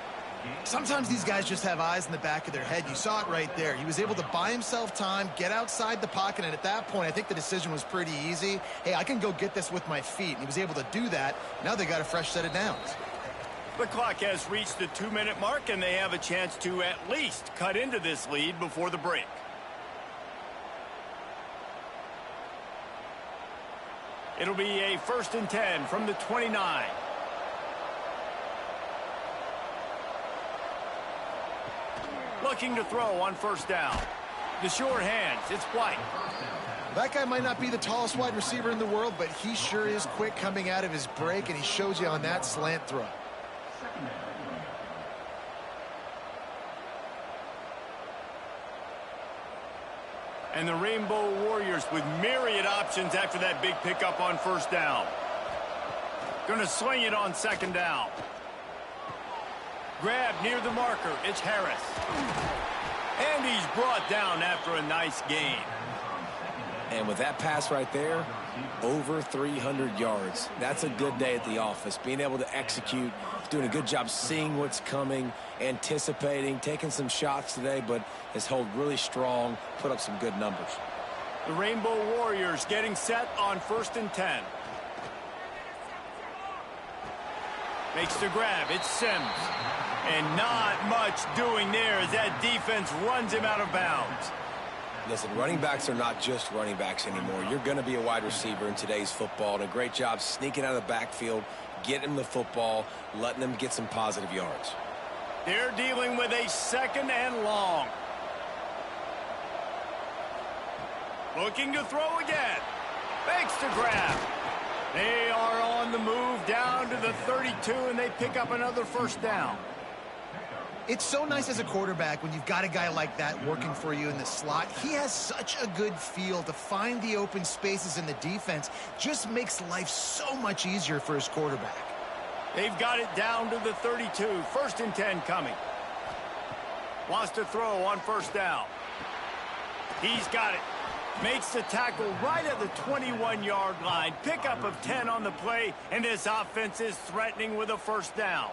Sometimes these guys just have eyes in the back of their head. You saw it right there. He was able to buy himself time, get outside the pocket, and at that point, I think the decision was pretty easy. Hey, I can go get this with my feet. And he was able to do that. Now they got a fresh set of downs. The clock has reached the 2-minute mark, and they have a chance to at least cut into this lead before the break. It'll be a 1st and 10 from the 29. Looking to throw on 1st down. The short hands, it's White. That guy might not be the tallest wide receiver in the world, but he sure is quick coming out of his break, and he shows you on that slant throw. And the Rainbow Warriors with myriad options after that big pickup on 1st down. Gonna swing it on 2nd down. Grab near the marker. It's Harris. And he's brought down after a nice gain. And with that pass right there, over 300 yards. That's a good day at the office. Being able to execute, doing a good job seeing what's coming, anticipating, taking some shots today, but has held really strong, put up some good numbers. The Rainbow Warriors getting set on 1st and 10. Makes the grab. It's Sims. And not much doing there as that defense runs him out of bounds. Listen, running backs are not just running backs anymore. You're going to be a wide receiver in today's football. And a great job sneaking out of the backfield, getting them the football, letting them get some positive yards. They're dealing with a 2nd and long. Looking to throw again. Makes the grab. They are on the move down to the 32, and they pick up another 1st down. It's so nice as a quarterback when you've got a guy like that working for you in the slot. He has such a good feel to find the open spaces in the defense. Just makes life so much easier for his quarterback. They've got it down to the 32. 1st and 10 coming. Wants to throw on 1st down. He's got it. Makes the tackle right at the 21-yard line. Pickup of 10 on the play, and this offense is threatening with a 1st down.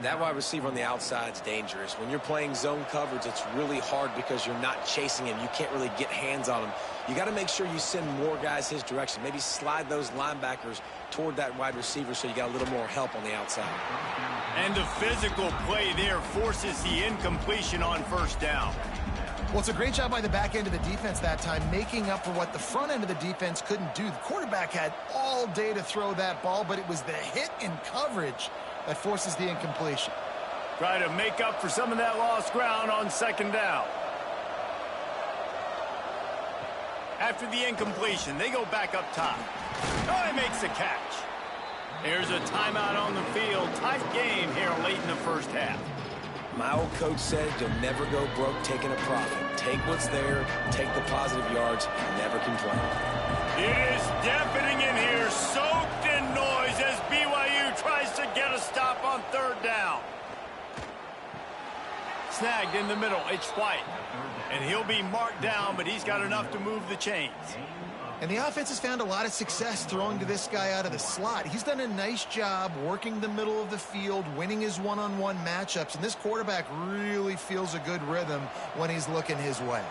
That wide receiver on the outside is dangerous. When you're playing zone coverage, it's really hard because you're not chasing him. You can't really get hands on him. You got to make sure you send more guys his direction. Maybe slide those linebackers toward that wide receiver so you got a little more help on the outside. And the physical play there forces the incompletion on 1st down. Well, it's a great job by the back end of the defense that time, making up for what the front end of the defense couldn't do. The quarterback had all day to throw that ball, but it was the hit in coverage that forces the incompletion. Try to make up for some of that lost ground on 2nd down. After the incompletion, they go back up top. Oh, he makes the catch. There's a timeout on the field. Tight game here late in the 1st half. My old coach said you'll never go broke taking a profit. Take what's there, take the positive yards, never complain. It is deafening in here, soaked in noise as BYU tries to get a stop on 3rd down. Snagged in the middle, it's White. And he'll be marked down, but he's got enough to move the chains. And the offense has found a lot of success throwing to this guy out of the slot. He's done a nice job working the middle of the field, winning his one-on-one matchups, and this quarterback really feels a good rhythm when he's looking his way.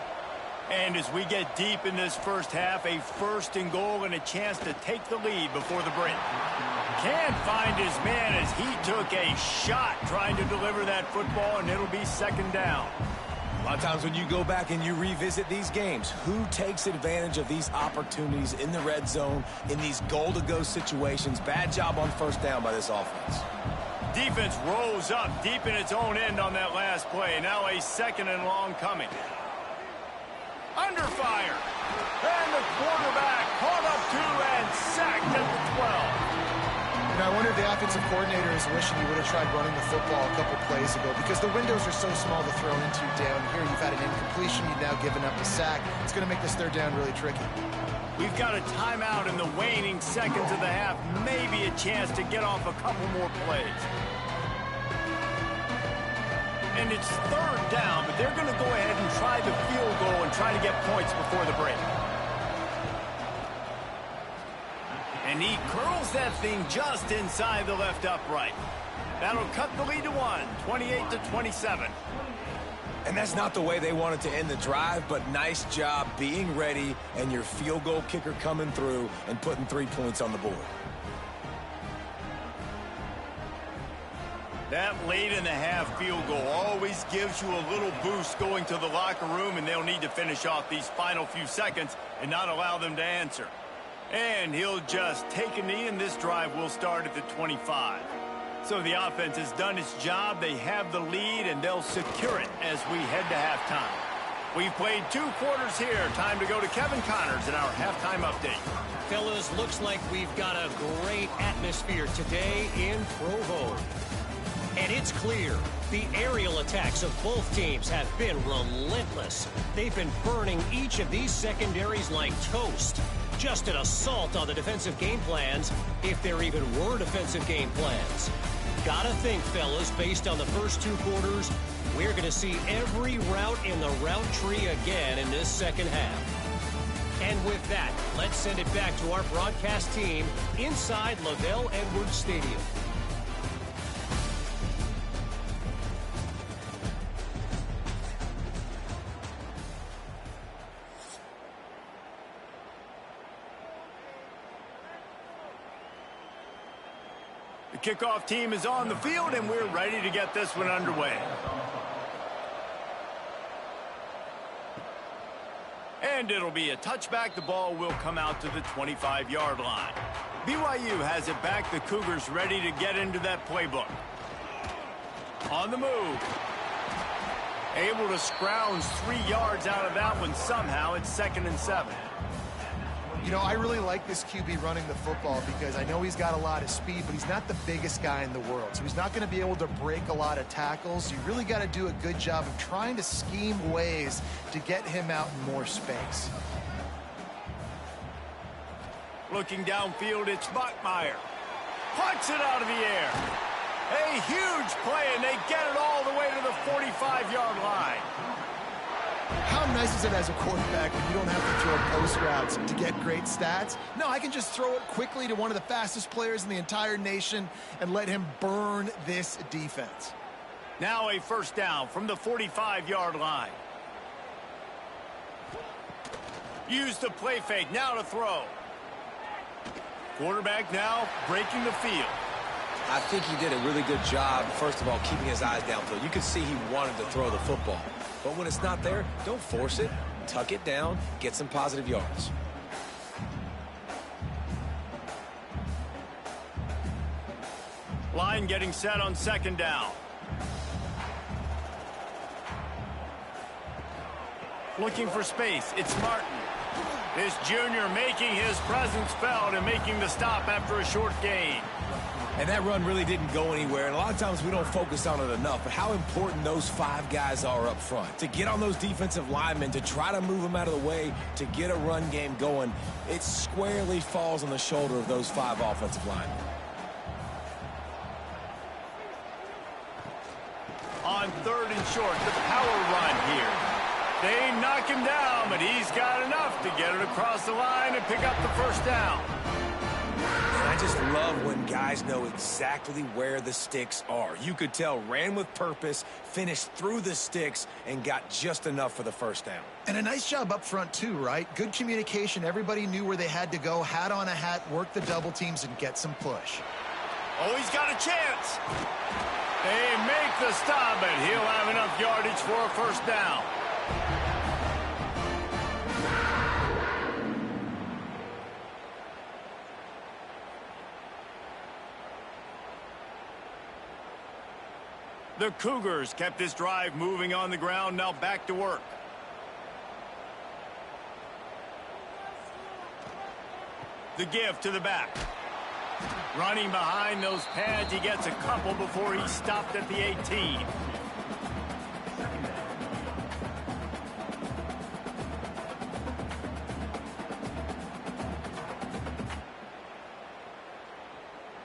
And as we get deep in this 1st half, a 1st and goal and a chance to take the lead before the break. Can't find his man as he took a shot trying to deliver that football, and it'll be 2nd down. A lot of times when you go back and you revisit these games, who takes advantage of these opportunities in the red zone, in these goal-to-go situations? Bad job on 1st down by this offense. Defense rolls up deep in its own end on that last play. Now a 2nd and long coming. Under fire. And the quarterback caught up to and sacked at the 12. You know, I wonder if the offensive coordinator is wishing he would have tried running the football a couple plays ago because the windows are so small to throw into down here. You've had an incompletion. You've now given up a sack. It's going to make this third down really tricky. We've got a timeout in the waning seconds of the half. Maybe a chance to get off a couple more plays. And it's third down, but they're going to go ahead and try the field goal and try to get points before the break. And he curls that thing just inside the left upright. That'll cut the lead to 1, 28-27. And that's not the way they wanted to end the drive, but nice job being ready and your field goal kicker coming through and putting 3 points on the board. That late-in-the-half field goal always gives you a little boost going to the locker room, and they'll need to finish off these final few seconds and not allow them to answer. And he'll just take a knee, and this drive will start at the 25. So the offense has done its job. They have the lead, and they'll secure it as we head to halftime. We've played 2 quarters here. Time to go to Kevin Connors in our halftime update. Fellas, looks like we've got a great atmosphere today in Provo. And it's clear, the aerial attacks of both teams have been relentless. They've been burning each of these secondaries like toast. Just an assault on the defensive game plans, if there even were defensive game plans. Gotta think, fellas, based on the first 2 quarters, we're going to see every route in the route tree again in this second half. And with that, let's send it back to our broadcast team inside Lavelle Edwards Stadium. The kickoff team is on the field, and we're ready to get this one underway. And it'll be a touchback. The ball will come out to the 25-yard line. BYU has it back. The Cougars ready to get into that playbook. On the move. Able to scrounge 3 yards out of that one somehow. It's 2nd and 7. You know, I really like this QB running the football because I know he's got a lot of speed, but he's not the biggest guy in the world. So he's not going to be able to break a lot of tackles. You really got to do a good job of trying to scheme ways to get him out in more space. Looking downfield, it's Buckmeyer. Punts it out of the air. A huge play, and they get it all the way to the 45-yard line. How nice is it as a quarterback when you don't have to throw post routes to get great stats? No, I can just throw it quickly to one of the fastest players in the entire nation and let him burn this defense. Now a first down from the 45-yard line. Use the play fake, now to throw. Quarterback now breaking the field. I think he did a really good job, first of all, keeping his eyes downfield. You could see he wanted to throw the football. But when it's not there, don't force it. Tuck it down, get some positive yards. Line getting set on 2nd down. Looking for space, it's Martin. This junior making his presence felt and making the stop after a short gain. And that run really didn't go anywhere, and a lot of times we don't focus on it enough, but how important those 5 guys are up front. To get on those defensive linemen, to try to move them out of the way, to get a run game going, it squarely falls on the shoulder of those 5 offensive linemen. On 3rd and short, the power run here. They knock him down, but he's got enough to get it across the line and pick up the first down. I just love when guys know exactly where the sticks are. You could tell ran with purpose, finished through the sticks, and got just enough for the first down. And a nice job up front too, right? Good communication. Everybody knew where they had to go, hat on a hat, work the double teams, and get some push. Oh, he's got a chance. They make the stop, but he'll have enough yardage for a first down. The Cougars kept this drive moving on the ground, now back to work. The give to the back. Running behind those pads, he gets a couple before he stopped at the 18.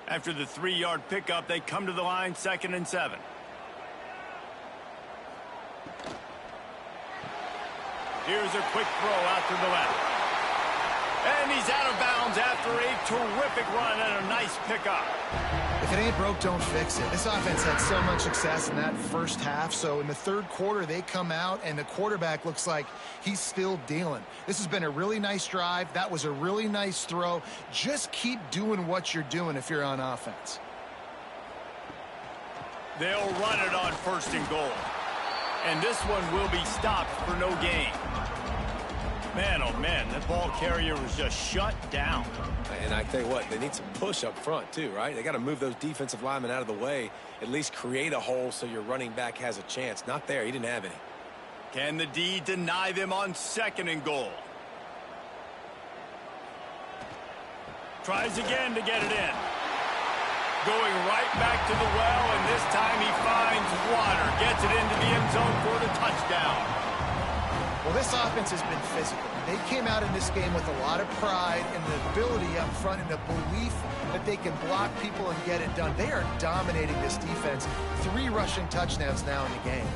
After the 3-yard pickup, they come to the line, 2nd and 7. Here's a quick throw out to the left. And he's out of bounds after a terrific run and a nice pickup. If it ain't broke, don't fix it. This offense had so much success in that first half, so in the third quarter, they come out, and the quarterback looks like he's still dealing. This has been a really nice drive. That was a really nice throw. Just keep doing what you're doing if you're on offense. They'll run it on 1st and goal. And this one will be stopped for no gain. Man, oh man, that ball carrier was just shut down. And I tell you what, they need some push up front too, right? They got to move those defensive linemen out of the way, at least create a hole so your running back has a chance. Not there, he didn't have any. Can the D deny them on 2nd and goal? Tries again to get it in. Going right back to the well, and this time he finds water. Gets it into the end zone for the touchdown. Well, this offense has been physical. They came out in this game with a lot of pride and the ability up front and the belief that they can block people and get it done. They are dominating this defense. 3 rushing touchdowns now in the game.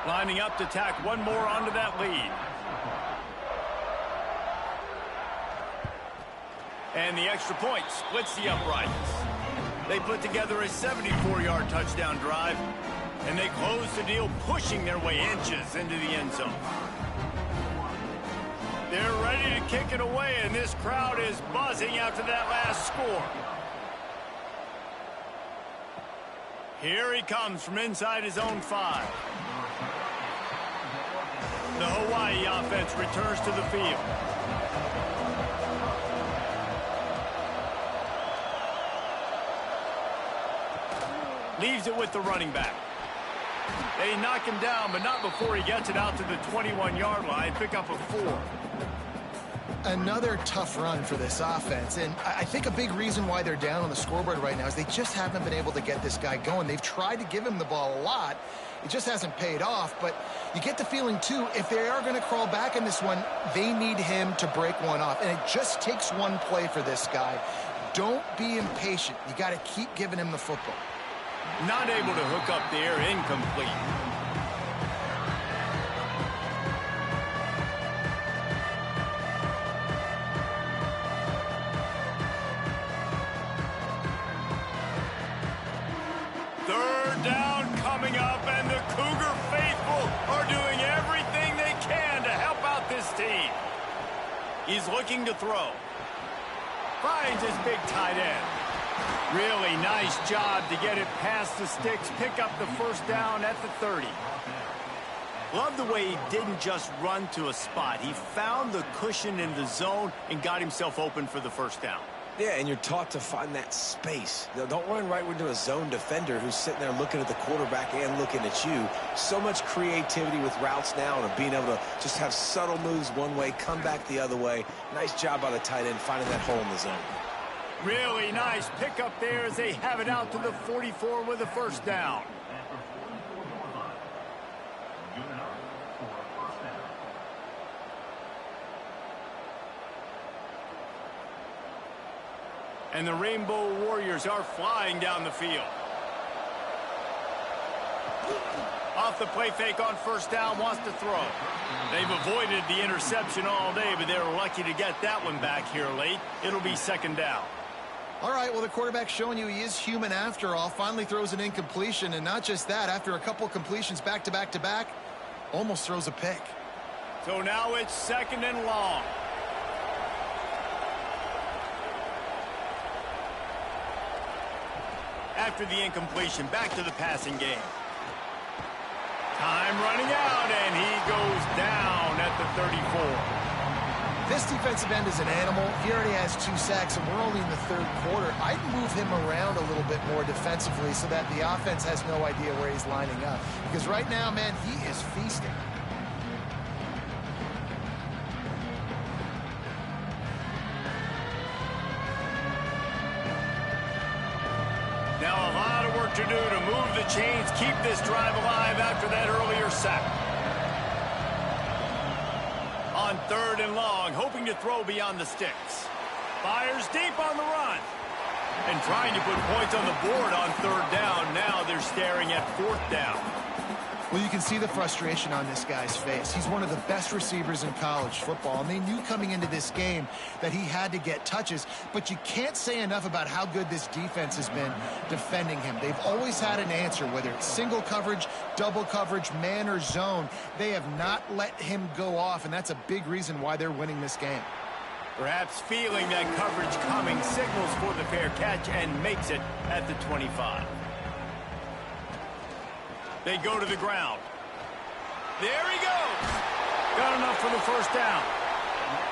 Lining up to tack one more onto that lead. And the extra point splits the uprights. They put together a 74-yard touchdown drive, and they close the deal, pushing their way inches into the end zone. They're ready to kick it away, and this crowd is buzzing after that last score. Here he comes from inside his own 5. The Hawaii offense returns to the field. Leaves it with the running back. They knock him down, but not before he gets it out to the 21-yard line. Pick up a 4. Another tough run for this offense, and I think a big reason why they're down on the scoreboard right now is they just haven't been able to get this guy going. They've tried to give him the ball a lot. It just hasn't paid off, but you get the feeling, too, if they are going to crawl back in this one, they need him to break one off, and it just takes one play for this guy. Don't be impatient. You got to keep giving him the football. Not able to hook up there, incomplete. Third down coming up, and the Cougar faithful are doing everything they can to help out this team. He's looking to throw. Finds his big tight end. Really nice job to get it past the sticks, pick up the first down at the 30. Love the way he didn't just run to a spot. He found the cushion in the zone and got himself open for the first down. Yeah, and you're taught to find that space. Don't run right into a zone defender who's sitting there looking at the quarterback and looking at you. So much creativity with routes now and being able to just have subtle moves one way, come back the other way. Nice job by the tight end finding that hole in the zone. Really nice pickup there as they have it out to the 44 with a first down. And the Rainbow Warriors are flying down the field. Off the play fake on first down, wants to throw. They've avoided the interception all day, but they were lucky to get that one back here late. It'll be second down. All right, well, the quarterback's showing you he is human after all. Finally throws an incompletion, and not just that, after a couple completions back to back to back, almost throws a pick. So now it's second and long. After the incompletion, back to the passing game. Time running out, and he goes down at the 34. This defensive end is an animal. He already has 2 sacks, and we're only in the 3rd quarter. I'd move him around a little bit more defensively so that the offense has no idea where he's lining up. Because right now, man, he is feasting. Now a lot of work to do to move the chains, keep this drive alive after that earlier sack. On 3rd and long, hoping to throw beyond the sticks. Fires deep on the run. And trying to put points on the board on 3rd down. Now they're staring at 4th down. Well, you can see the frustration on this guy's face. He's one of the best receivers in college football, and they knew coming into this game that he had to get touches, but you can't say enough about how good this defense has been defending him. They've always had an answer, whether it's single coverage, double coverage, man or zone. They have not let him go off, and that's a big reason why they're winning this game. Perhaps feeling that coverage coming, signals for the fair catch and makes it at the 25. They go to the ground. There he goes. Got enough for the 1st down.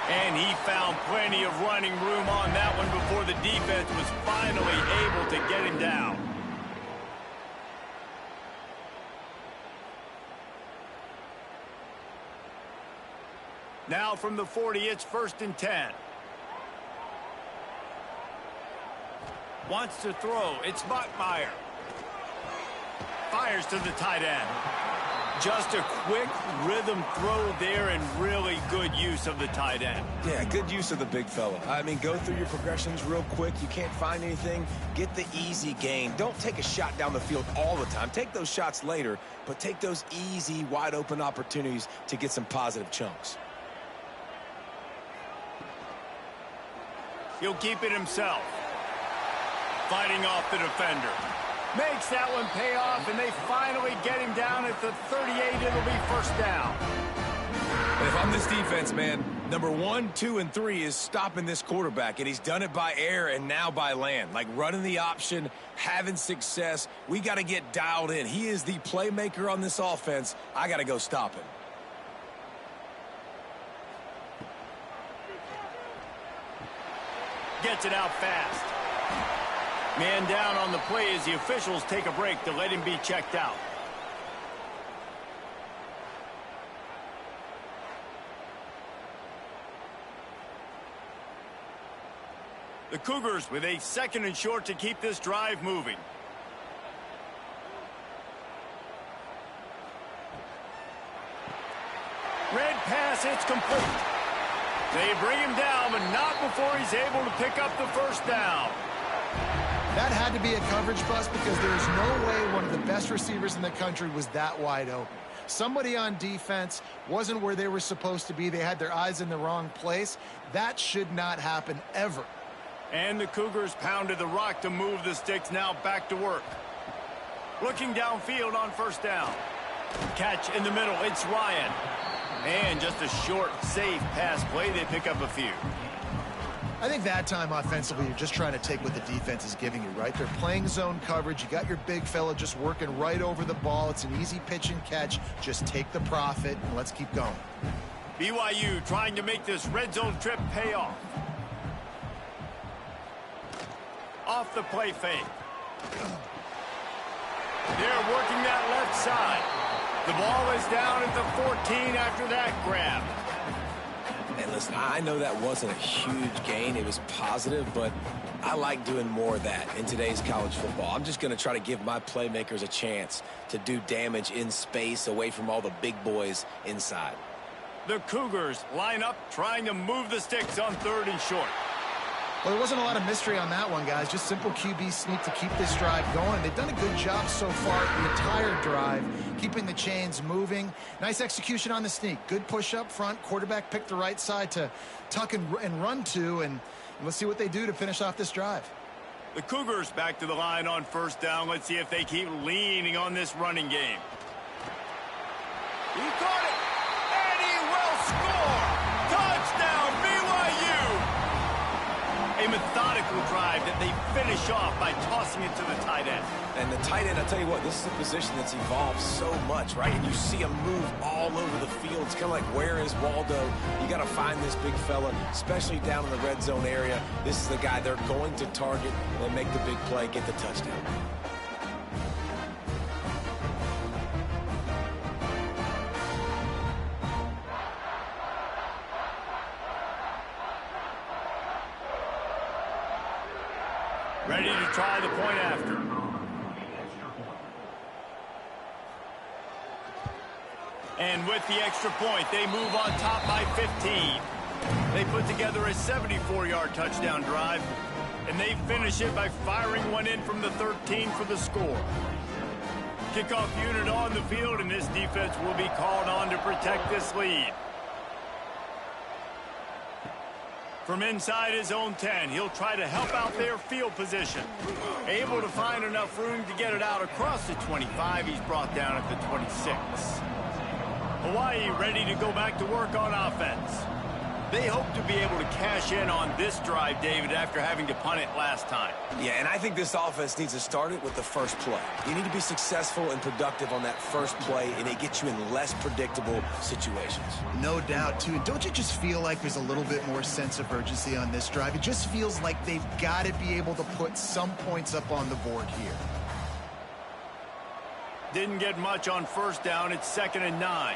And he found plenty of running room on that one before the defense was finally able to get him down. Now from the 40, it's 1st and 10. Wants to throw. It's Buckmeyer. Fires to the tight end. Just a quick rhythm throw there and really good use of the tight end. Yeah, good use of the big fella. I mean, go through your progressions real quick. You can't find anything. Get the easy gain. Don't take a shot down the field all the time. Take those shots later, but take those easy, wide-open opportunities to get some positive chunks. He'll keep it himself. Fighting off the defender. Makes that one pay off, and they finally get him down at the 38. It'll be 1st down. And if I'm this defense, man, number 1, 2, and 3 is stopping this quarterback, and he's done it by air and now by land. Like running the option, having success. We got to get dialed in. He is the playmaker on this offense. I got to go stop him. Gets it out fast. Man down on the play as the officials take a break to let him be checked out. The Cougars with a 2nd and short to keep this drive moving. Red pass, it's complete. They bring him down, but not before he's able to pick up the 1st down. That had to be a coverage bust because there's no way one of the best receivers in the country was that wide open. Somebody on defense wasn't where they were supposed to be. They had their eyes in the wrong place. That should not happen ever. And the Cougars pounded the rock to move the sticks. Now back to work. Looking downfield on 1st down. Catch in the middle. It's Ryan. And just a short, safe pass play. They pick up a few. I think that time offensively, you're just trying to take what the defense is giving you, right? They're playing zone coverage. You got your big fella just working right over the ball. It's an easy pitch and catch. Just take the profit and let's keep going. BYU trying to make this red zone trip pay off. Off the play fake. They're working that left side. The ball is down at the 14 after that grab. And listen, I know that wasn't a huge gain. It was positive, but I like doing more of that in today's college football. I'm just going to try to give my playmakers a chance to do damage in space away from all the big boys inside. The Cougars line up trying to move the sticks on 3rd and short. Well, there wasn't a lot of mystery on that one, guys. Just simple QB sneak to keep this drive going. They've done a good job so far the entire drive, keeping the chains moving. Nice execution on the sneak. Good push up front. Quarterback picked the right side to tuck and run to, and let's see what they do to finish off this drive. The Cougars back to the line on 1st down. Let's see if they keep leaning on this running game. He caught it, and he will score. Touchdown, BYU. A A methodical drive that they finish off by tossing it to the tight end. And the tight end, I'll tell you what, this is a position that's evolved so much, right? And you see him move all over the field. It's kind of like, where is Waldo? You got to find this big fella, especially down in the red zone area. This is the guy they're going to target and make the big play, get the touchdown. Ready to try the point after. And with the extra point, they move on top by 15. They put together a 74-yard touchdown drive, and they finish it by firing one in from the 13 for the score. Kickoff unit on the field, and this defense will be called on to protect this lead. From inside his own 10, he'll try to help out their field position. Able to find enough room to get it out across the 25. He's brought down at the 26. Hawaii ready to go back to work on offense. They hope to be able to cash in on this drive, David, after having to punt it last time. Yeah, and I think this offense needs to start it with the first play. You need to be successful and productive on that first play, and it gets you in less predictable situations. No doubt, too. And don't you just feel like there's a little bit more sense of urgency on this drive? It just feels like they've got to be able to put some points up on the board here. Didn't get much on first down. It's 2nd and 9.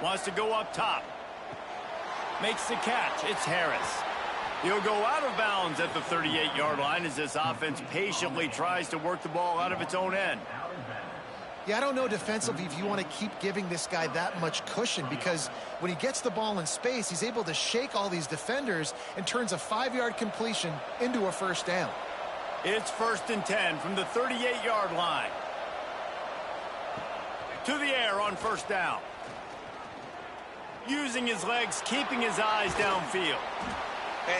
Wants to go up top. Makes the catch. It's Harris. He'll go out of bounds at the 38-yard line as this offense patiently tries to work the ball out of its own end. Yeah, I don't know defensively if you want to keep giving this guy that much cushion, because when he gets the ball in space, he's able to shake all these defenders and turns a 5-yard completion into a first down. It's 1st and 10 from the 38-yard line. To the air on first down. Using his legs, keeping his eyes downfield.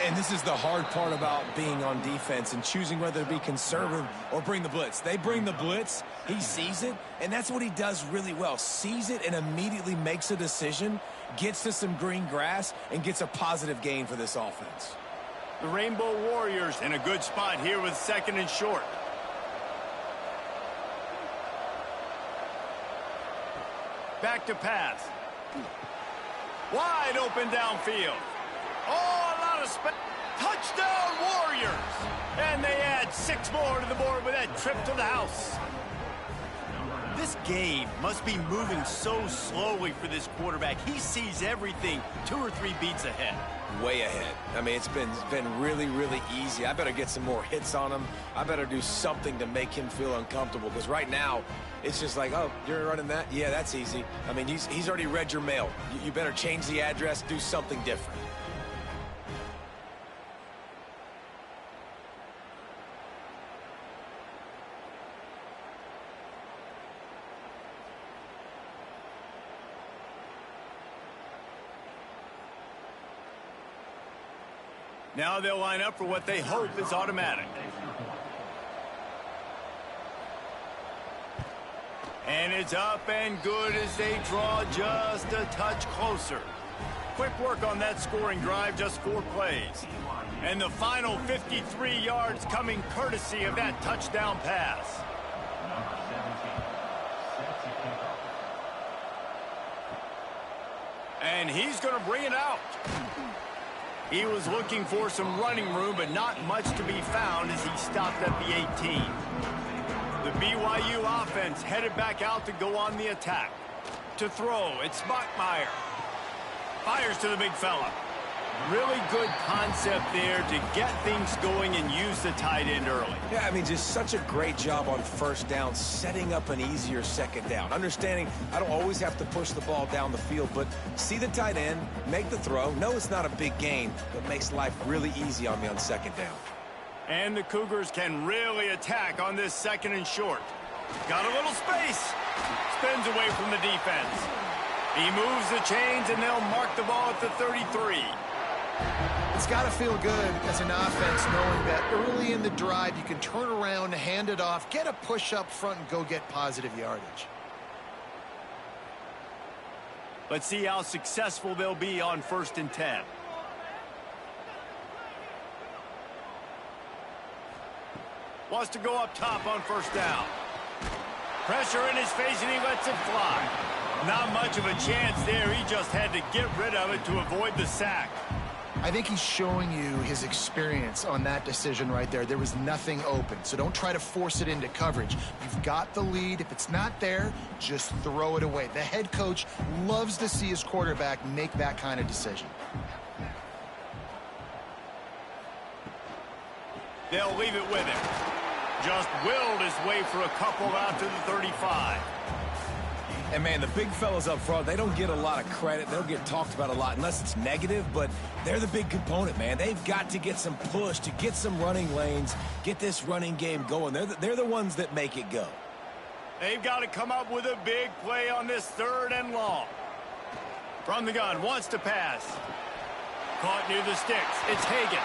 And this is the hard part about being on defense and choosing whether to be conservative or bring the blitz. They bring the blitz, he sees it, and that's what he does really well. Sees it and immediately makes a decision, gets to some green grass, and gets a positive gain for this offense. The Rainbow Warriors in a good spot here with 2nd and short. Back to pass. Wide open downfield. Oh, a lot of space. Touchdown Warriors. And they add 6 more to the board with that trip to the house. This game must be moving so slowly for this quarterback. He sees everything 2 or 3 beats ahead. Way ahead. I mean, it's been really, really easy. I better get some more hits on him. I better do something to make him feel uncomfortable, because right now it's just like, oh, you're running that? Yeah, that's easy. I mean, he's already read your mail. You better change the address, do something different. Now they'll line up for what they hope is automatic. And it's up and good as they draw just a touch closer. Quick work on that scoring drive, just 4 plays. And the final 53 yards coming courtesy of that touchdown pass. And he's going to bring it out. He was looking for some running room, but not much to be found as he stopped at the 18. The BYU offense headed back out to go on the attack. To throw, it's Bachmeier. Fires to the big fella. Really good concept there to get things going and use the tight end early. Yeah, I mean, just such a great job on first down, setting up an easier second down. Understanding I don't always have to push the ball down the field, but see the tight end, make the throw. No, it's not a big gain, but makes life really easy on me on second down. And the Cougars can really attack on this 2nd and short. Got a little space. Spins away from the defense. He moves the chains, and they'll mark the ball at the 33. It's got to feel good as an offense knowing that early in the drive you can turn around, hand it off, get a push up front, and go get positive yardage. Let's see how successful they'll be on 1st and 10. Wants to go up top on first down. Pressure in his face, and he lets it fly. Not much of a chance there. He just had to get rid of it to avoid the sack. I think he's showing you his experience on that decision right there. There was nothing open, so don't try to force it into coverage. You've got the lead. If it's not there, just throw it away. The head coach loves to see his quarterback make that kind of decision. They'll leave it with him. Just willed his way for a couple out to the 35. And, man, the big fellas up front, they don't get a lot of credit. They don't get talked about a lot unless it's negative, but they're the big component, man. They've got to get some push, to get some running lanes, get this running game going. They're the ones that make it go. They've got to come up with a big play on this 3rd and long. From the gun, wants to pass. Caught near the sticks. It's Hagan.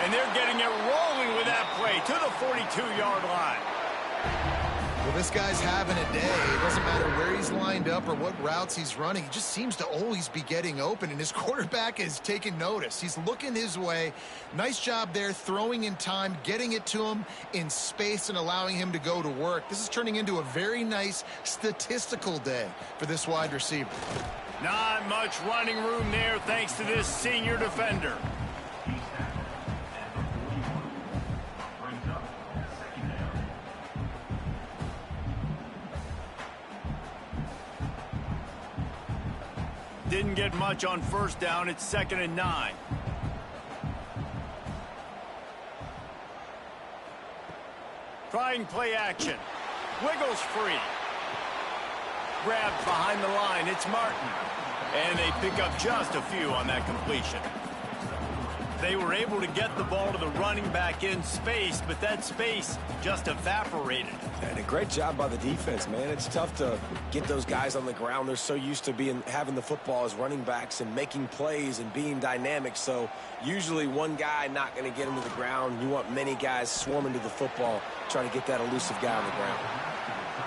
And they're getting it rolling with that play to the 42-yard line. Well, this guy's having a day. It doesn't matter where he's lined up or what routes he's running. He just seems to always be getting open, and his quarterback is taking notice. He's looking his way. Nice job there, throwing in time, getting it to him in space and allowing him to go to work. This is turning into a very nice statistical day for this wide receiver. Not much running room there thanks to this senior defender. Didn't get much on first down. It's 2nd and 9. Trying play action. Wiggles free. Grabbed behind the line. It's Martin. And they pick up just a few on that completion. They were able to get the ball to the running back in space, but that space just evaporated. And a great job by the defense, man. It's tough to get those guys on the ground. They're so used to having the football as running backs and making plays and being dynamic. So usually one guy not going to get him to the ground. You want many guys swarming to the football, trying to get that elusive guy on the ground.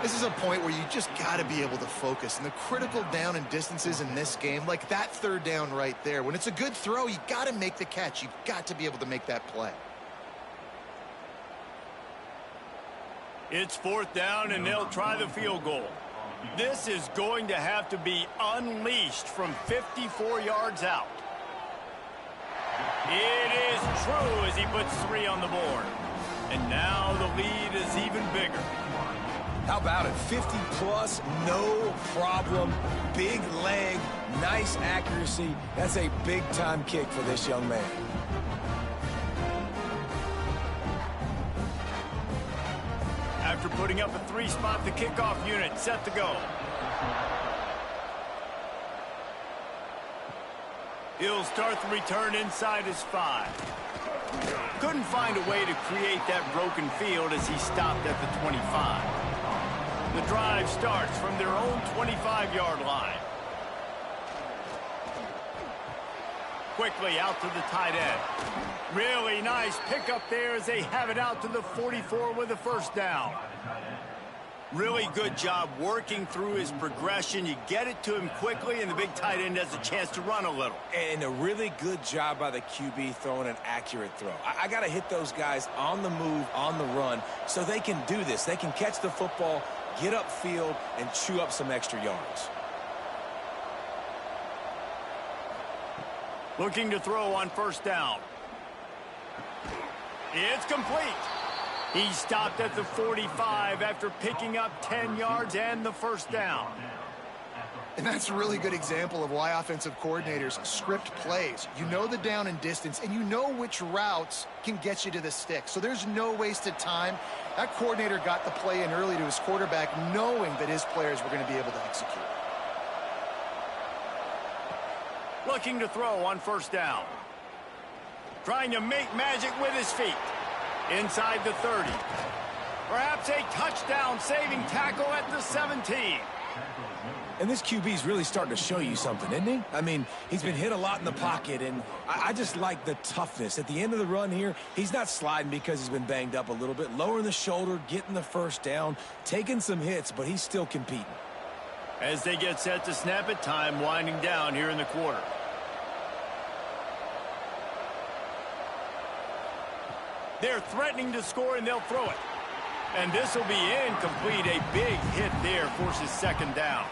This is a point where you just got to be able to focus. And the critical down and distances in this game, like that 3rd down right there, when it's a good throw, you got to make the catch. You've got to be able to make that play. It's 4th down, and they'll try the field goal. This is going to have to be unleashed from 54 yards out. It is true as he puts 3 on the board. And now the lead is even bigger. How about it? 50-plus, no problem. Big leg, nice accuracy. That's a big-time kick for this young man. After putting up a 3-spot, the kickoff unit set to go. He'll start the return inside his 5. Couldn't find a way to create that broken field as he stopped at the 25. The drive starts from their own 25-yard line. Quickly out to the tight end. Really nice pickup there as they have it out to the 44 with a 1st down. Really good job working through his progression. You get it to him quickly, and the big tight end has a chance to run a little. And a really good job by the QB throwing an accurate throw. I got to hit those guys on the move, on the run, so they can do this. They can catch the football, get upfield, and chew up some extra yards. Looking to throw on 1st down. It's complete. He stopped at the 45 after picking up 10 yards and the 1st down. And that's a really good example of why offensive coordinators script plays. You know the down and distance, and you know which routes can get you to the stick. So there's no wasted time. That coordinator got the play in early to his quarterback, knowing that his players were going to be able to execute. Looking to throw on 1st down. Trying to make magic with his feet. Inside the 30. Perhaps a touchdown-saving tackle at the 17. And this QB's really starting to show you something, isn't he? I mean, he's been hit a lot in the pocket, and I just like the toughness. At the end of the run here, he's not sliding because he's been banged up a little bit. Lowering the shoulder, getting the 1st down, taking some hits, but he's still competing. As they get set to snap it, time winding down here in the quarter. They're threatening to score, and they'll throw it. And this will be incomplete. A big hit there forces second down.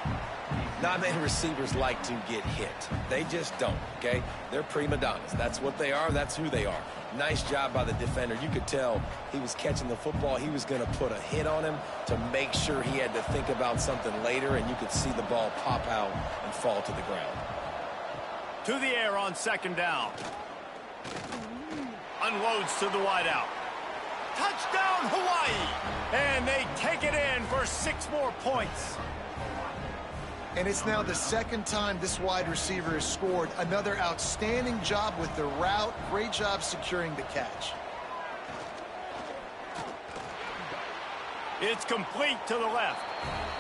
Not many receivers like to get hit. They just don't, okay? They're prima donnas. That's what they are. That's who they are. Nice job by the defender. You could tell he was catching the football. He was going to put a hit on him to make sure he had to think about something later, and you could see the ball pop out and fall to the ground. To the air on second down. Unloads to the wideout. Touchdown, Hawaii! And they take it in for 6 more points. And it's now the second time this wide receiver has scored. Another outstanding job with the route. Great job securing the catch. It's complete to the left.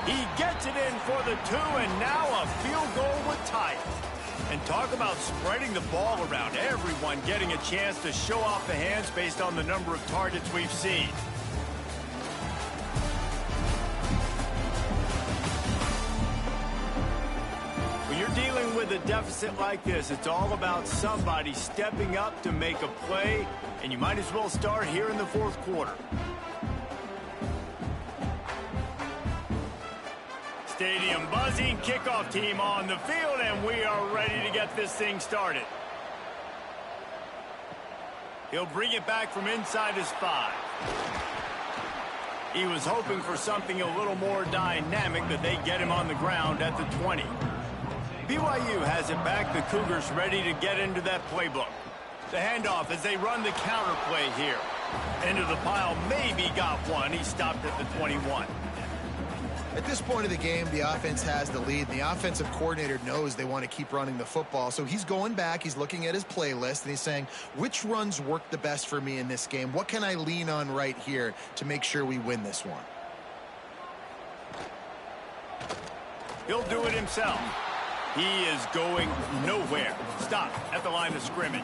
He gets it in for the 2, and now a field goal would tie it. And talk about spreading the ball around. Everyone getting a chance to show off the hands based on the number of targets we've seen. When you're dealing with a deficit like this, it's all about somebody stepping up to make a play, and you might as well start here in the 4th quarter. Stadium buzzing, kickoff team on the field, and we are ready to get this thing started. He'll bring it back from inside his 5. He was hoping for something a little more dynamic, but they get him on the ground at the 20. BYU has it back. The Cougars ready to get into that playbook. The handoff as they run the counter play here. Into the pile, maybe got one. He stopped at the 21. At this point of the game, the offense has the lead. The offensive coordinator knows they want to keep running the football. So he's going back, he's looking at his playlist, and he's saying, which runs work the best for me in this game? What can I lean on right here to make sure we win this one? He'll do it himself. He is going nowhere. Stop at the line of scrimmage.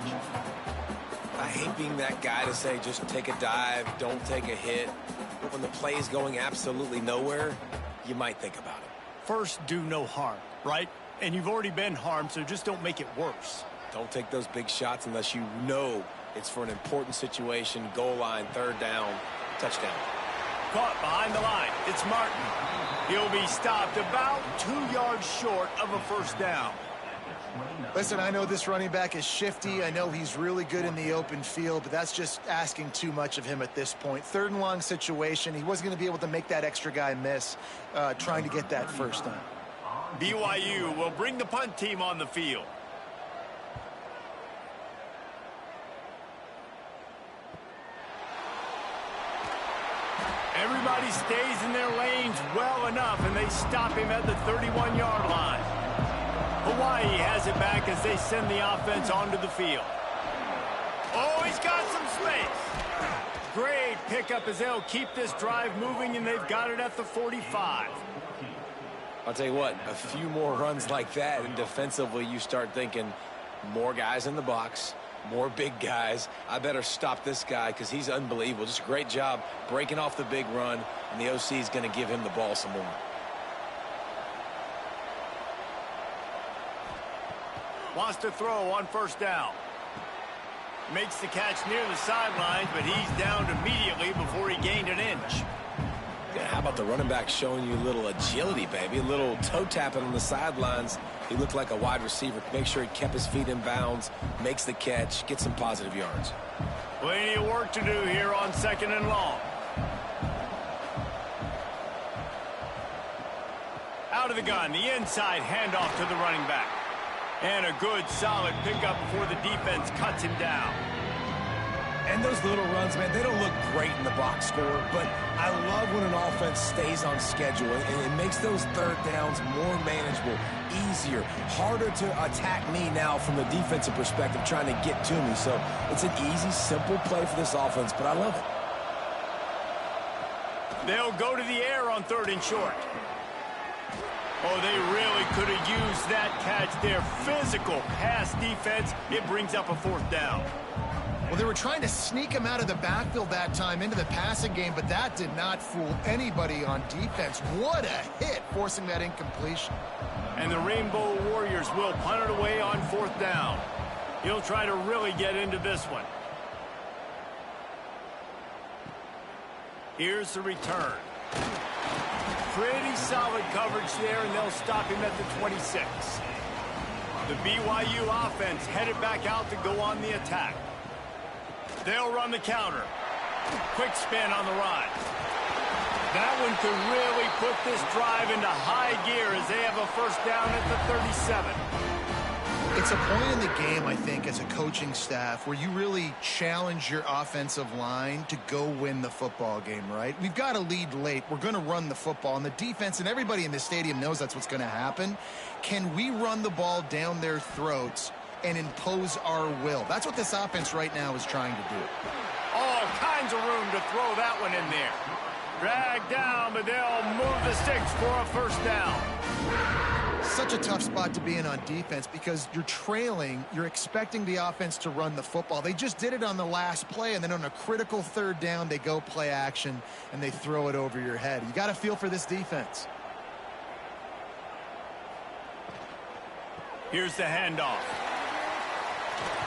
I hate being that guy to say just take a dive, don't take a hit. But when the play is going absolutely nowhere, you might think about it. First, do no harm, right? And you've already been harmed, so just don't make it worse. Don't take those big shots unless you know it's for an important situation, goal line, 3rd down, touchdown. Caught behind the line. It's Martin. He'll be stopped about 2 yards short of a 1st down. Listen, I know this running back is shifty. I know he's really good in the open field, but that's just asking too much of him at this point. 3rd and long situation. He wasn't going to be able to make that extra guy miss trying to get that 1st down. BYU will bring the punt team on the field. Everybody stays in their lanes well enough, and they stop him at the 31-yard line. Hawaii has it back as they send the offense onto the field. Oh, he's got some space. Great pickup as they'll keep this drive moving, and they've got it at the 45. I'll tell you what, a few more runs like that, and defensively you start thinking more guys in the box, more big guys. I better stop this guy because he's unbelievable. Just a great job breaking off the big run, and the OC is going to give him the ball some more. Wants to throw on 1st down. Makes the catch near the sidelines, but he's downed immediately before he gained an inch. Yeah, how about the running back showing you a little agility, baby? A little toe tapping on the sidelines. He looked like a wide receiver. Make sure he kept his feet in bounds, makes the catch, gets some positive yards. Plenty of work to do here on 2nd and long. Out of the gun, the inside handoff to the running back. And a good, solid pickup before the defense cuts him down. And those little runs, man, they don't look great in the box score, but I love when an offense stays on schedule, and it makes those 3rd downs more manageable, easier, harder to attack me now from the defensive perspective trying to get to me. So it's an easy, simple play for this offense, but I love it. They'll go to the air on 3rd and short. Oh, they really could have used that catch there. Physical pass defense. It brings up a 4th down. Well, they were trying to sneak him out of the backfield that time into the passing game, but that did not fool anybody on defense. What a hit, forcing that incompletion. And the Rainbow Warriors will punt it away on 4th down. He'll try to really get into this one. Here's the return. Pretty solid coverage there, and they'll stop him at the 26. The BYU offense headed back out to go on the attack. They'll run the counter. Quick spin on the ride. That one could really put this drive into high gear as they have a first down at the 37. It's a point in the game, I think, as a coaching staff where you really challenge your offensive line to go win the football game, right? We've got to lead late. We're going to run the football. And the defense and everybody in the stadium knows that's what's going to happen. Can we run the ball down their throats and impose our will? That's what this offense right now is trying to do. All kinds of room to throw that one in there. Drag down, but they'll move the sticks for a first down. Such a tough spot to be in on defense because you're trailing. You're expecting the offense to run the football. They just did it on the last play, and then on a critical third down, they go play action, and they throw it over your head. You got to feel for this defense. Here's the handoff.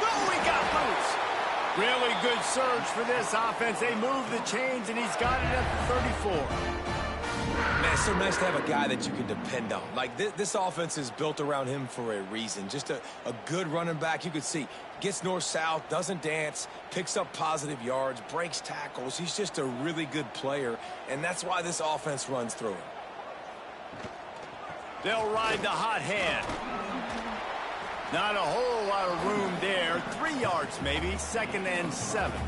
Oh, he got loose. Really good surge for this offense. They move the chains, and he's got it at the 34. Man, it's so nice to have a guy that you can depend on. Like, this offense is built around him for a reason. Just a good running back. You could see, gets north-south, doesn't dance, picks up positive yards, breaks tackles. He's just a really good player, and that's why this offense runs through him. They'll ride the hot hand. Not a whole lot of room there. 3 yards maybe, 2nd and 7.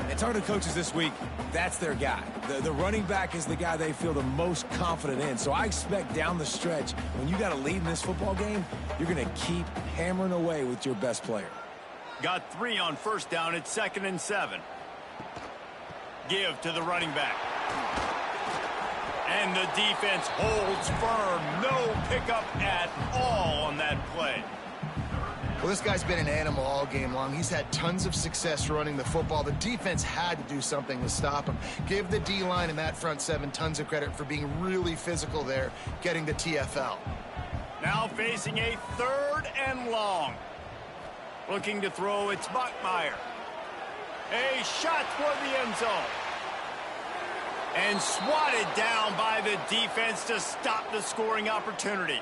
And talking to coaches this week, that's their guy. The running back is the guy they feel the most confident in. So I expect down the stretch, when you got a lead in this football game, you're going to keep hammering away with your best player. Got 3 on first down. It's 2nd and 7. Give to the running back. And the defense holds firm. No pickup at all on that play. Well, this guy's been an animal all game long. He's had tons of success running the football. The defense had to do something to stop him. Give the D-line and that front seven tons of credit for being really physical there, getting the TFL. Now facing a 3rd and long. Looking to throw, it's Bachmeier. A shot toward the end zone. And swatted down by the defense to stop the scoring opportunity.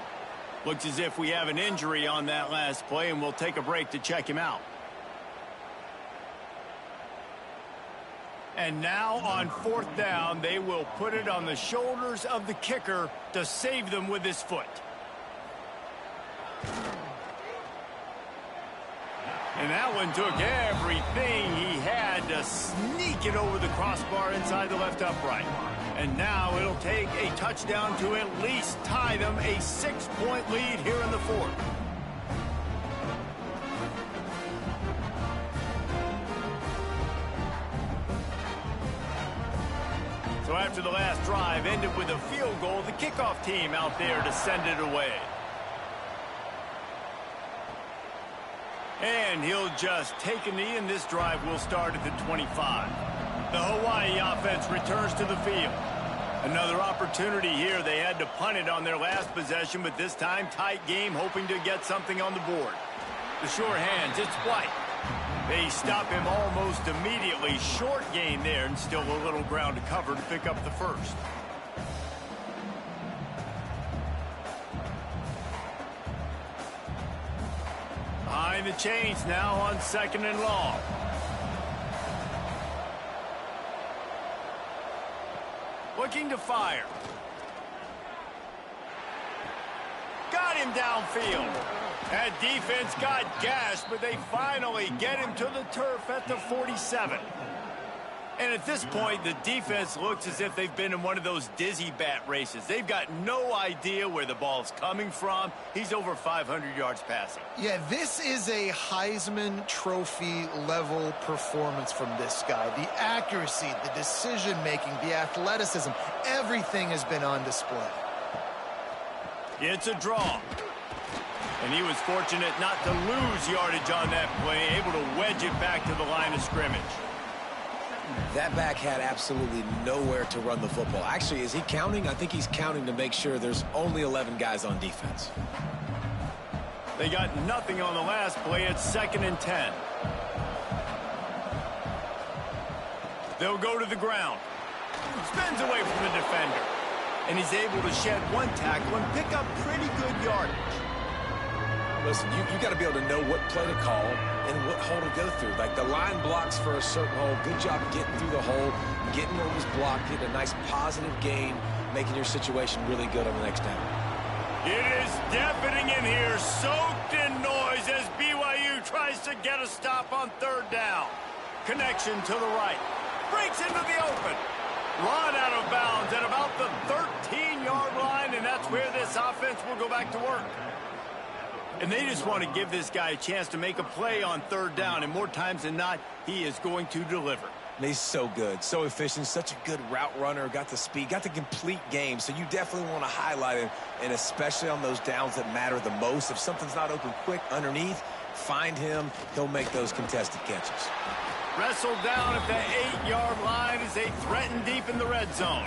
Looks as if we have an injury on that last play, and we'll take a break to check him out. And now on 4th down, they will put it on the shoulders of the kicker to save them with his foot. And that one took everything he had to sneak it over the crossbar inside the left upright. And now it'll take a touchdown to at least tie them a 6-point lead here in the 4th. So after the last drive ended with a field goal, the kickoff team out there to send it away. And he'll just take a knee, and this drive will start at the 25. The Hawaii offense returns to the field. Another opportunity here. They had to punt it on their last possession, but this time tight game, hoping to get something on the board. The sure hands, it's White. They stop him almost immediately. Short gain there, and still a little ground to cover to pick up the first. Behind the chains now on 2nd and long. Looking to fire. Got him downfield. That defense got gashed, but they finally get him to the turf at the 47. And at this point, the defense looks as if they've been in one of those dizzy bat races. They've got no idea where the ball's coming from. He's over 500 yards passing. Yeah, this is a Heisman Trophy level performance from this guy. The accuracy, the decision-making, the athleticism, everything has been on display. It's a draw. And he was fortunate not to lose yardage on that play, able to wedge it back to the line of scrimmage. That back had absolutely nowhere to run the football. Actually, is he counting? I think he's counting to make sure there's only 11 guys on defense. They got nothing on the last play. It's 2nd and 10. They'll go to the ground. Spins away from the defender. And he's able to shed one tackle and pick up pretty good yardage. Listen, you got to be able to know what play to call and what hole to go through. Like the line blocks for a certain hole. Good job getting through the hole, getting what was blocked, getting a nice positive gain, making your situation really good on the next down. It is deafening in here, soaked in noise as BYU tries to get a stop on third down. Connection to the right. Breaks into the open. Run out of bounds at about the 13-yard line, and that's where this offense will go back to work. And they just want to give this guy a chance to make a play on third down, and more times than not, he is going to deliver. He's so good, so efficient, such a good route runner, got the speed, got the complete game, so you definitely want to highlight him, and especially on those downs that matter the most. If something's not open quick underneath, find him, he'll make those contested catches. Wrestled down at the 8-yard line as they threaten deep in the red zone.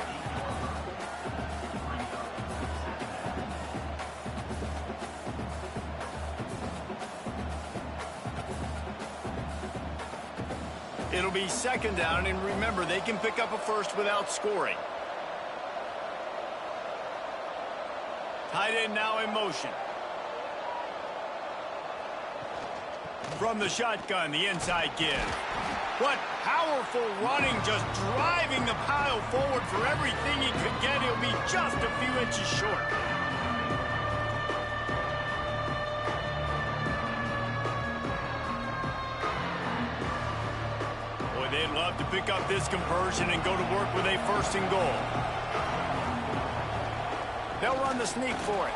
It'll be second down, and remember, they can pick up a first without scoring. Tight end now in motion. From the shotgun, the inside give. What powerful running, just driving the pile forward for everything he could get. He'll be just a few inches short. Boy, they'd love to pick up this conversion and go to work with a first and goal. They'll run the sneak for it.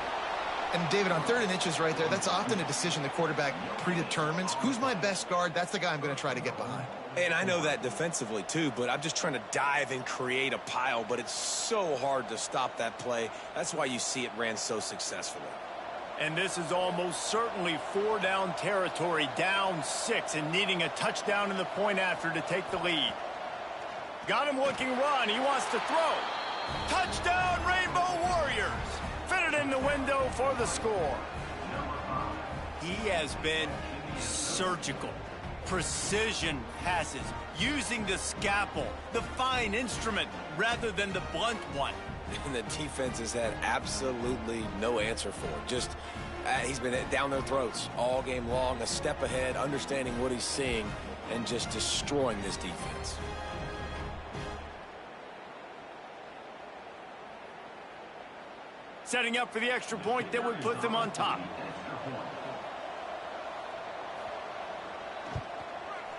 And, David, on 3rd and inches right there, that's often a decision the quarterback predetermines. Who's my best guard? That's the guy I'm going to try to get behind. And I know that defensively, too, but I'm just trying to dive and create a pile, but it's so hard to stop that play. That's why you see it ran so successfully. And this is almost certainly 4-down territory, down 6, and needing a touchdown in the point after to take the lead. Got him looking run. He wants to throw. Touchdown, Rainbow Warriors! Fitted in the window for the score. He has been surgical. Precision passes, using the scalpel, the fine instrument, rather than the blunt one. And the defense has had absolutely no answer for it. Just, he's been down their throats all game long, a step ahead, understanding what he's seeing, and just destroying this defense. Setting up for the extra point that would put them on top.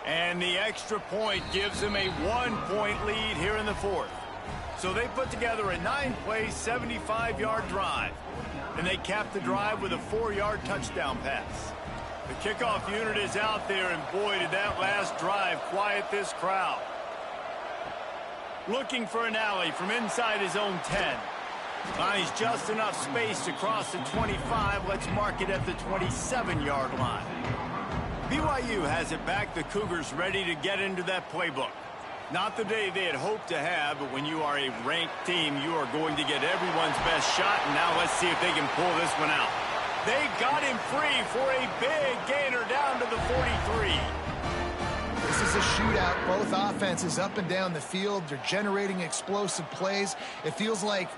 And the extra point gives them a 1-point lead here in the 4th. So they put together a 9-play, 75-yard drive. And they cap the drive with a 4-yard touchdown pass. The kickoff unit is out there, and boy, did that last drive quiet this crowd. Looking for an alley from inside his own 10. Finds just enough space to cross the 25. Let's mark it at the 27-yard line. BYU has it back. The Cougars ready to get into that playbook. Not the day they had hoped to have, but when you are a ranked team, you are going to get everyone's best shot. And now let's see if they can pull this one out. They got him free for a big gainer down to the 43. This is a shootout. Both offenses up and down the field. They're generating explosive plays. It feels like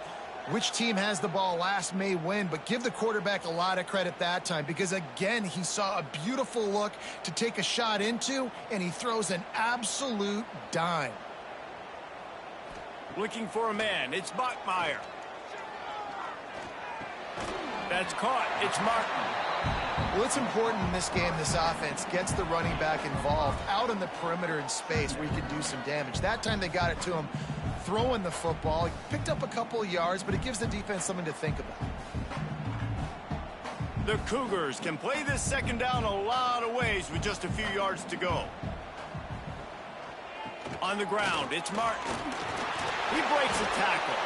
which team has the ball last may win, but give the quarterback a lot of credit that time because, again, he saw a beautiful look to take a shot into, and he throws an absolute dime. Looking for a man. It's Bachmeier. That's caught. It's Martin. Well, it's important in this game, this offense gets the running back involved out on the perimeter in space where he can do some damage. That time they got it to him throwing the football. He picked up a couple of yards, but it gives the defense something to think about. The Cougars can play this second down a lot of ways with just a few yards to go. On the ground, it's Martin. He breaks a tackle.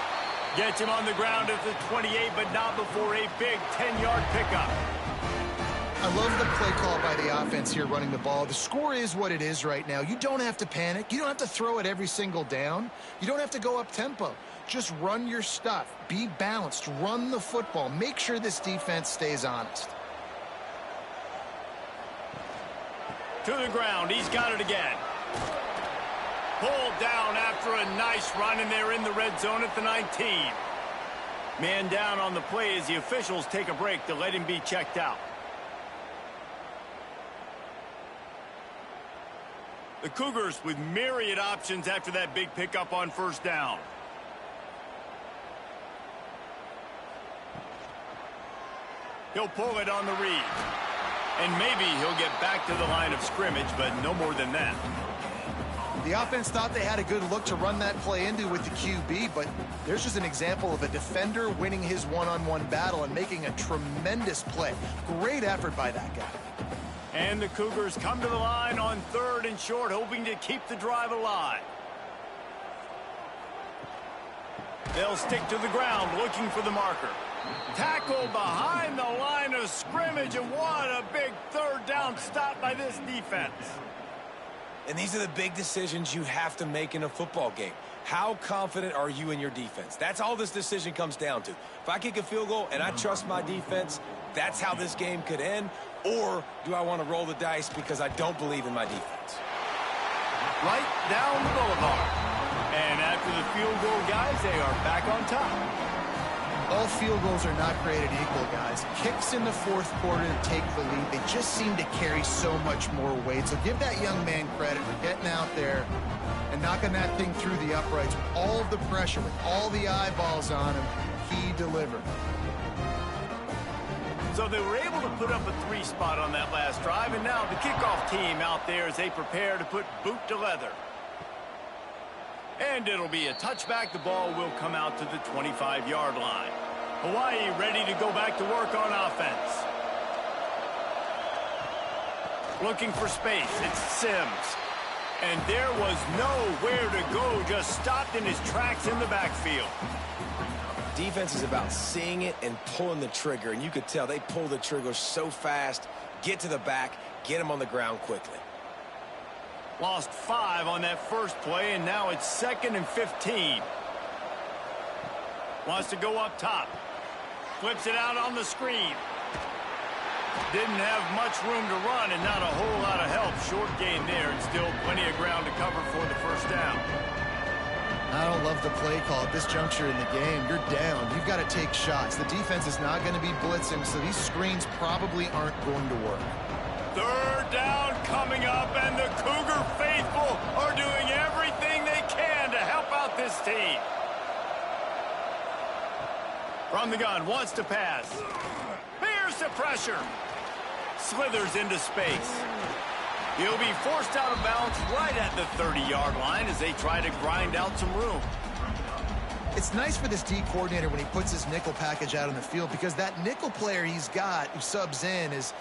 Gets him on the ground at the 28, but not before a big 10-yard pickup. I love the play call by the offense here running the ball. The score is what it is right now. You don't have to panic. You don't have to throw it every single down. You don't have to go up tempo. Just run your stuff. Be balanced. Run the football. Make sure this defense stays honest. To the ground. He's got it again. Pulled down after a nice run, and they're in the red zone at the 19. Man down on the play as the officials take a break to let him be checked out. The Cougars with myriad options after that big pickup on first down. He'll pull it on the read. And maybe he'll get back to the line of scrimmage, but no more than that. The offense thought they had a good look to run that play into with the QB, but there's just an example of a defender winning his one-on-one battle and making a tremendous play. Great effort by that guy. And the Cougars come to the line on 3rd and short, hoping to keep the drive alive. They'll stick to the ground, looking for the marker. Tackled behind the line of scrimmage, and what a big 3rd down stop by this defense. And these are the big decisions you have to make in a football game. How confident are you in your defense? That's all this decision comes down to. If I kick a field goal and I trust my defense, that's how this game could end. Or do I want to roll the dice because I don't believe in my defense? Right down the boulevard. And after the field goal, guys, they are back on top. All field goals are not created equal, guys. Kicks in the 4th quarter to take the lead, they just seem to carry so much more weight. So give that young man credit for getting out there and knocking that thing through the uprights with all of the pressure, with all the eyeballs on him. He delivered. So they were able to put up a 3 spot on that last drive, and now the kickoff team out there as they prepare to put boot to leather. And it'll be a touchback. The ball will come out to the 25-yard line. Hawaii ready to go back to work on offense. Looking for space. It's Sims. And there was nowhere to go. Just stopped in his tracks in the backfield. Defense is about seeing it and pulling the trigger. And you could tell they pull the trigger so fast, get to the back, get him on the ground quickly. Lost 5 on that first play, and now it's 2nd and 15. Wants to go up top. Flips it out on the screen. Didn't have much room to run and not a whole lot of help. Short gain there, and still plenty of ground to cover for the first down. I don't love the play call at this juncture in the game. You're down. You've got to take shots. The defense is not going to be blitzing, so these screens probably aren't going to work. 3rd down coming up, and the Cougar faithful are doing everything they can to help out this team. From the gun, wants to pass. Here's the pressure. Slithers into space. He'll be forced out of bounds right at the 30-yard line as they try to grind out some room. It's nice for this D coordinator when he puts his nickel package out on the field, because that nickel player he's got who subs in is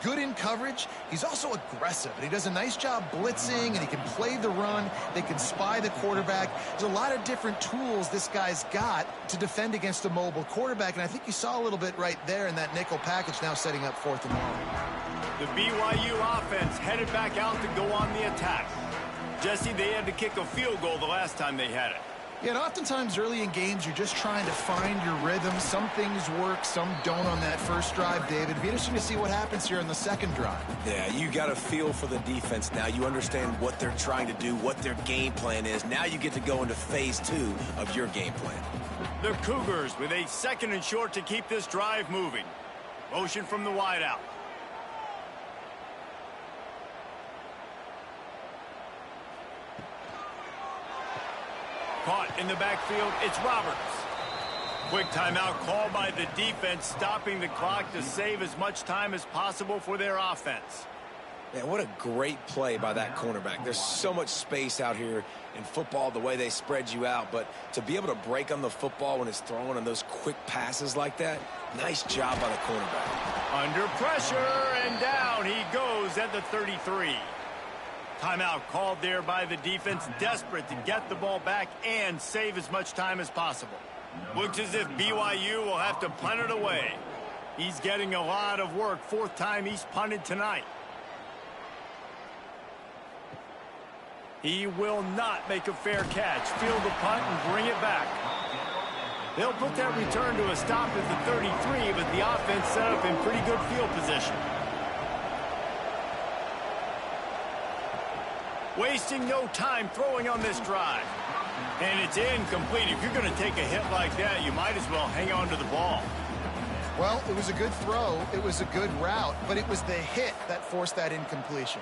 good in coverage. He's also aggressive, and he does a nice job blitzing, and he can play the run. They can spy the quarterback. There's a lot of different tools this guy's got to defend against a mobile quarterback, and I think you saw a little bit right there in that nickel package, now setting up 4th and long. The BYU offense headed back out to go on the attack. Jesse, they had to kick a field goal the last time they had it. Yeah, and oftentimes early in games, you're just trying to find your rhythm. Some things work, some don't on that first drive, David. It'd be interesting to see what happens here on the 2nd drive. Yeah, you got a feel for the defense now. You understand what they're trying to do, what their game plan is. Now you get to go into phase 2 of your game plan. The Cougars with a 2nd and short to keep this drive moving. Motion from the wideout. Caught in the backfield, it's Roberts. Quick timeout called by the defense, stopping the clock to save as much time as possible for their offense. Man, what a great play by that cornerback. There's so much space out here in football, the way they spread you out, but to be able to break on the football when it's thrown on those quick passes like that, nice job by the cornerback. Under pressure, and down he goes at the 33. Timeout called there by the defense, desperate to get the ball back and save as much time as possible. Looks as if BYU will have to punt it away. He's getting a lot of work. 4th time he's punted tonight. He will not make a fair catch. Field the punt and bring it back. They'll put that return to a stop at the 33, but the offense set up in pretty good field position. wasting no time throwing on this drive. And it's incomplete. If you're going to take a hit like that, you might as well hang on to the ball. Well, it was a good throw. It was a good route, but it was the hit that forced that incompletion.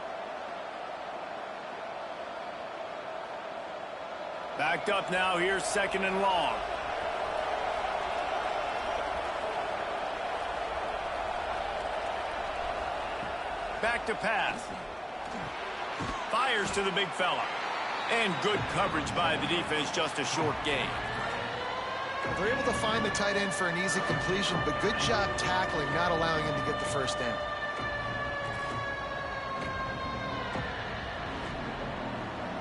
Backed up now. Here's 2nd and long. Back to pass. Fires to the big fella. And good coverage by the defense, just a short gain. They're able to find the tight end for an easy completion, but good job tackling, not allowing him to get the first down.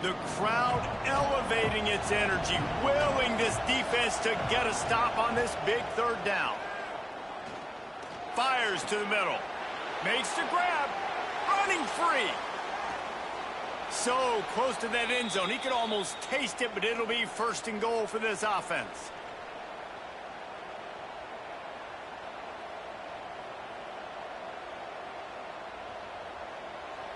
The crowd elevating its energy, willing this defense to get a stop on this big 3rd down. Fires to the middle. Makes the grab. Running free. So close to that end zone. He could almost taste it, but it'll be 1st and goal for this offense.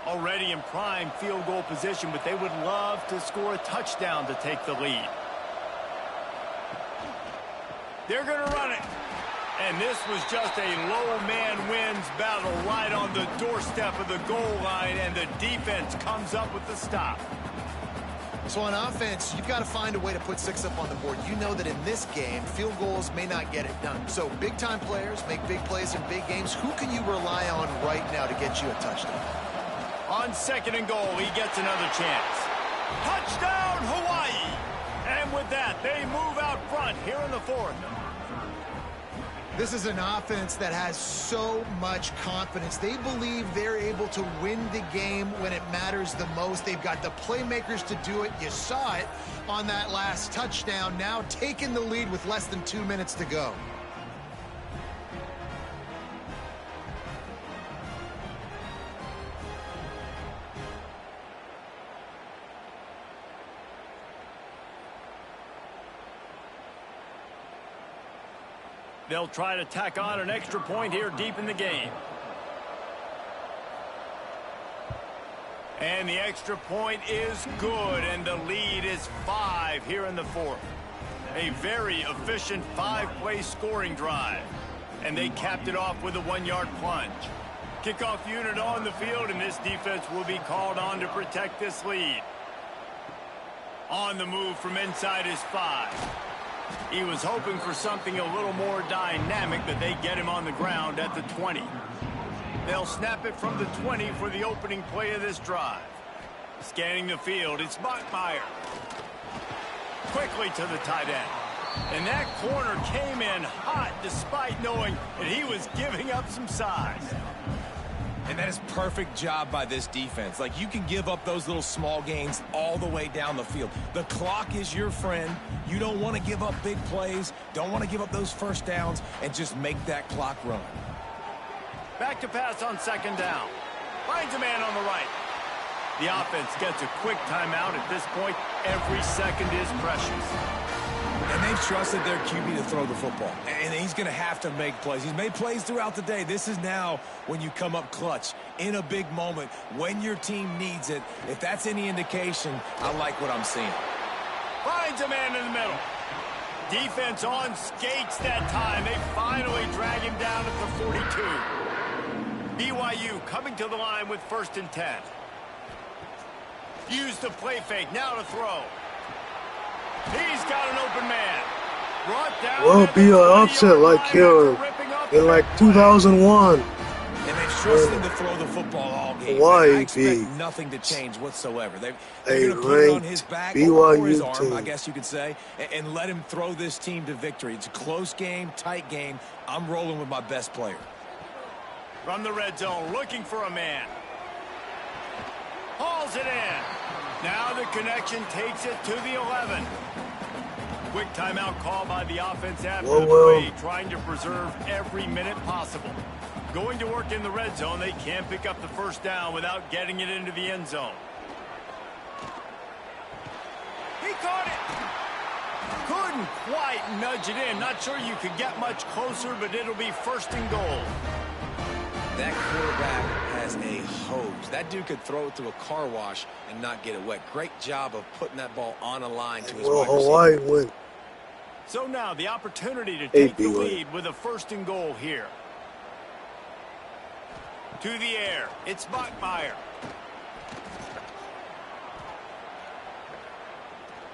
Already in prime field goal position, but they would love to score a touchdown to take the lead. They're going to run it. And this was just a low man wins battle right on the doorstep of the goal line, and the defense comes up with the stop. So on offense, you've got to find a way to put 6 up on the board. You know that in this game, field goals may not get it done. So big-time players make big plays in big games. Who can you rely on right now to get you a touchdown? On 2nd and goal, he gets another chance. Touchdown, Hawaii! And with that, they move out front here in the 4th. This is an offense that has so much confidence. They believe they're able to win the game when it matters the most. They've got the playmakers to do it. You saw it on that last touchdown. Now taking the lead with less than 2 minutes to go. They'll try to tack on an extra point here deep in the game. And the extra point is good, and the lead is 5 here in the 4th. A very efficient 5-play scoring drive. And they capped it off with a 1-yard plunge. Kickoff unit on the field, and this defense will be called on to protect this lead. On the move from inside his 5. He was hoping for something a little more dynamic, but they get him on the ground at the 20. They'll snap it from the 20 for the opening play of this drive. Scanning the field, it's Bachmeier. Quickly to the tight end. And that corner came in hot despite knowing that he was giving up some size. And that is perfect job by this defense. Like, you can give up those little small gains all the way down the field. The clock is your friend. You don't want to give up big plays, don't want to give up those first downs, and just make that clock run. Back to pass on 2nd down. Finds a man on the right. The offense gets a quick timeout at this point. Every second is precious. And they've trusted their QB to throw the football. And he's going to have to make plays. He's made plays throughout the day. This is now when you come up clutch in a big moment when your team needs it. If that's any indication, I like what I'm seeing. Finds a man in the middle. Defense on skates that time. They finally drag him down at the 42. BYU coming to the line with 1st and 10. Use the play fake. Now to throw. He's got an open man. Brought down. Won't be an upset like here in like 2001. And they've trusted him to throw the football all game. Hawaii I expect beat nothing to change whatsoever. They're a going to put it on ranked his back BYU or his arm, team. I guess you could say, and let him throw this team to victory. It's a close game, tight game. I'm rolling with my best player. From the red zone, looking for a man. Hauls it in. Now the connection takes it to the 11. Quick timeout call by the offense after the play, trying to preserve every minute possible. Going to work in the red zone, they can't pick up the first down without getting it into the end zone. He caught it. Couldn't quite nudge it in. Not sure you could get much closer, but it'll be 1st and goal. That quarterback has as a hose. That dude could throw it through a car wash and not get it wet. Great job of putting that ball on a line to his Will wide receiver. Hawaii win? So now the opportunity to take the lead with a 1st and goal here. To the air, it's Bachmeier.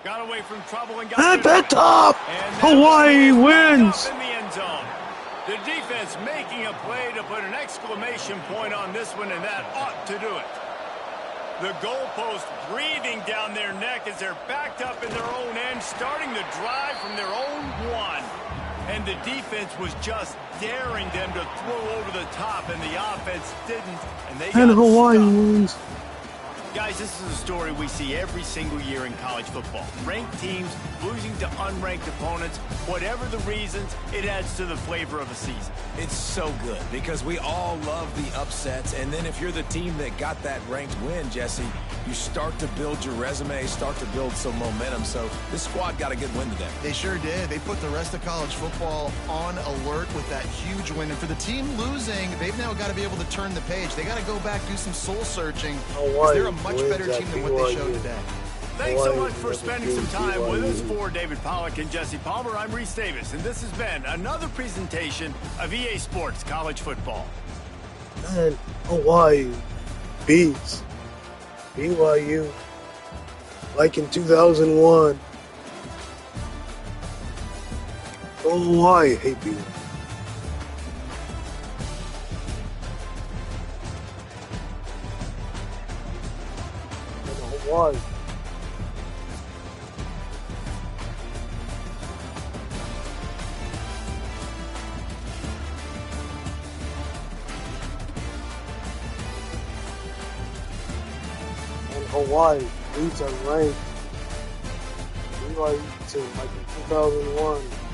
Got away from trouble and got At the top, Hawaii wins. In the end zone. The defense making a play to put an exclamation point on this one, and that ought to do it. The goalpost breathing down their neck as they're backed up in their own end, starting the drive from their own 1. And the defense was just daring them to throw over the top, and the offense didn't, and they got Hawaii stopped. wins. Guys, this is a story we see every single year in college football. Ranked teams losing to unranked opponents. Whatever the reasons, it adds to the flavor of a season. It's so good because we all love the upsets, and then if you're the team that got that ranked win, Jesse, you start to build your resume, start to build some momentum. So this squad got a good win today. They sure did. They put the rest of college football on alert with that huge win. And for the team losing, they've now got to be able to turn the page. They got to go back, do some soul searching. They're a much better team than what they showed today. Thanks so much for spending some time with us. For David Pollack and Jesse Palmer, I'm Reese Davis, and this has been another presentation of EA Sports College Football. And Hawaii beats BYU like in 2001. Oh, Hawaii hate BYU. And Hawaii. Hawaii beats unranked BYU team like in 2001.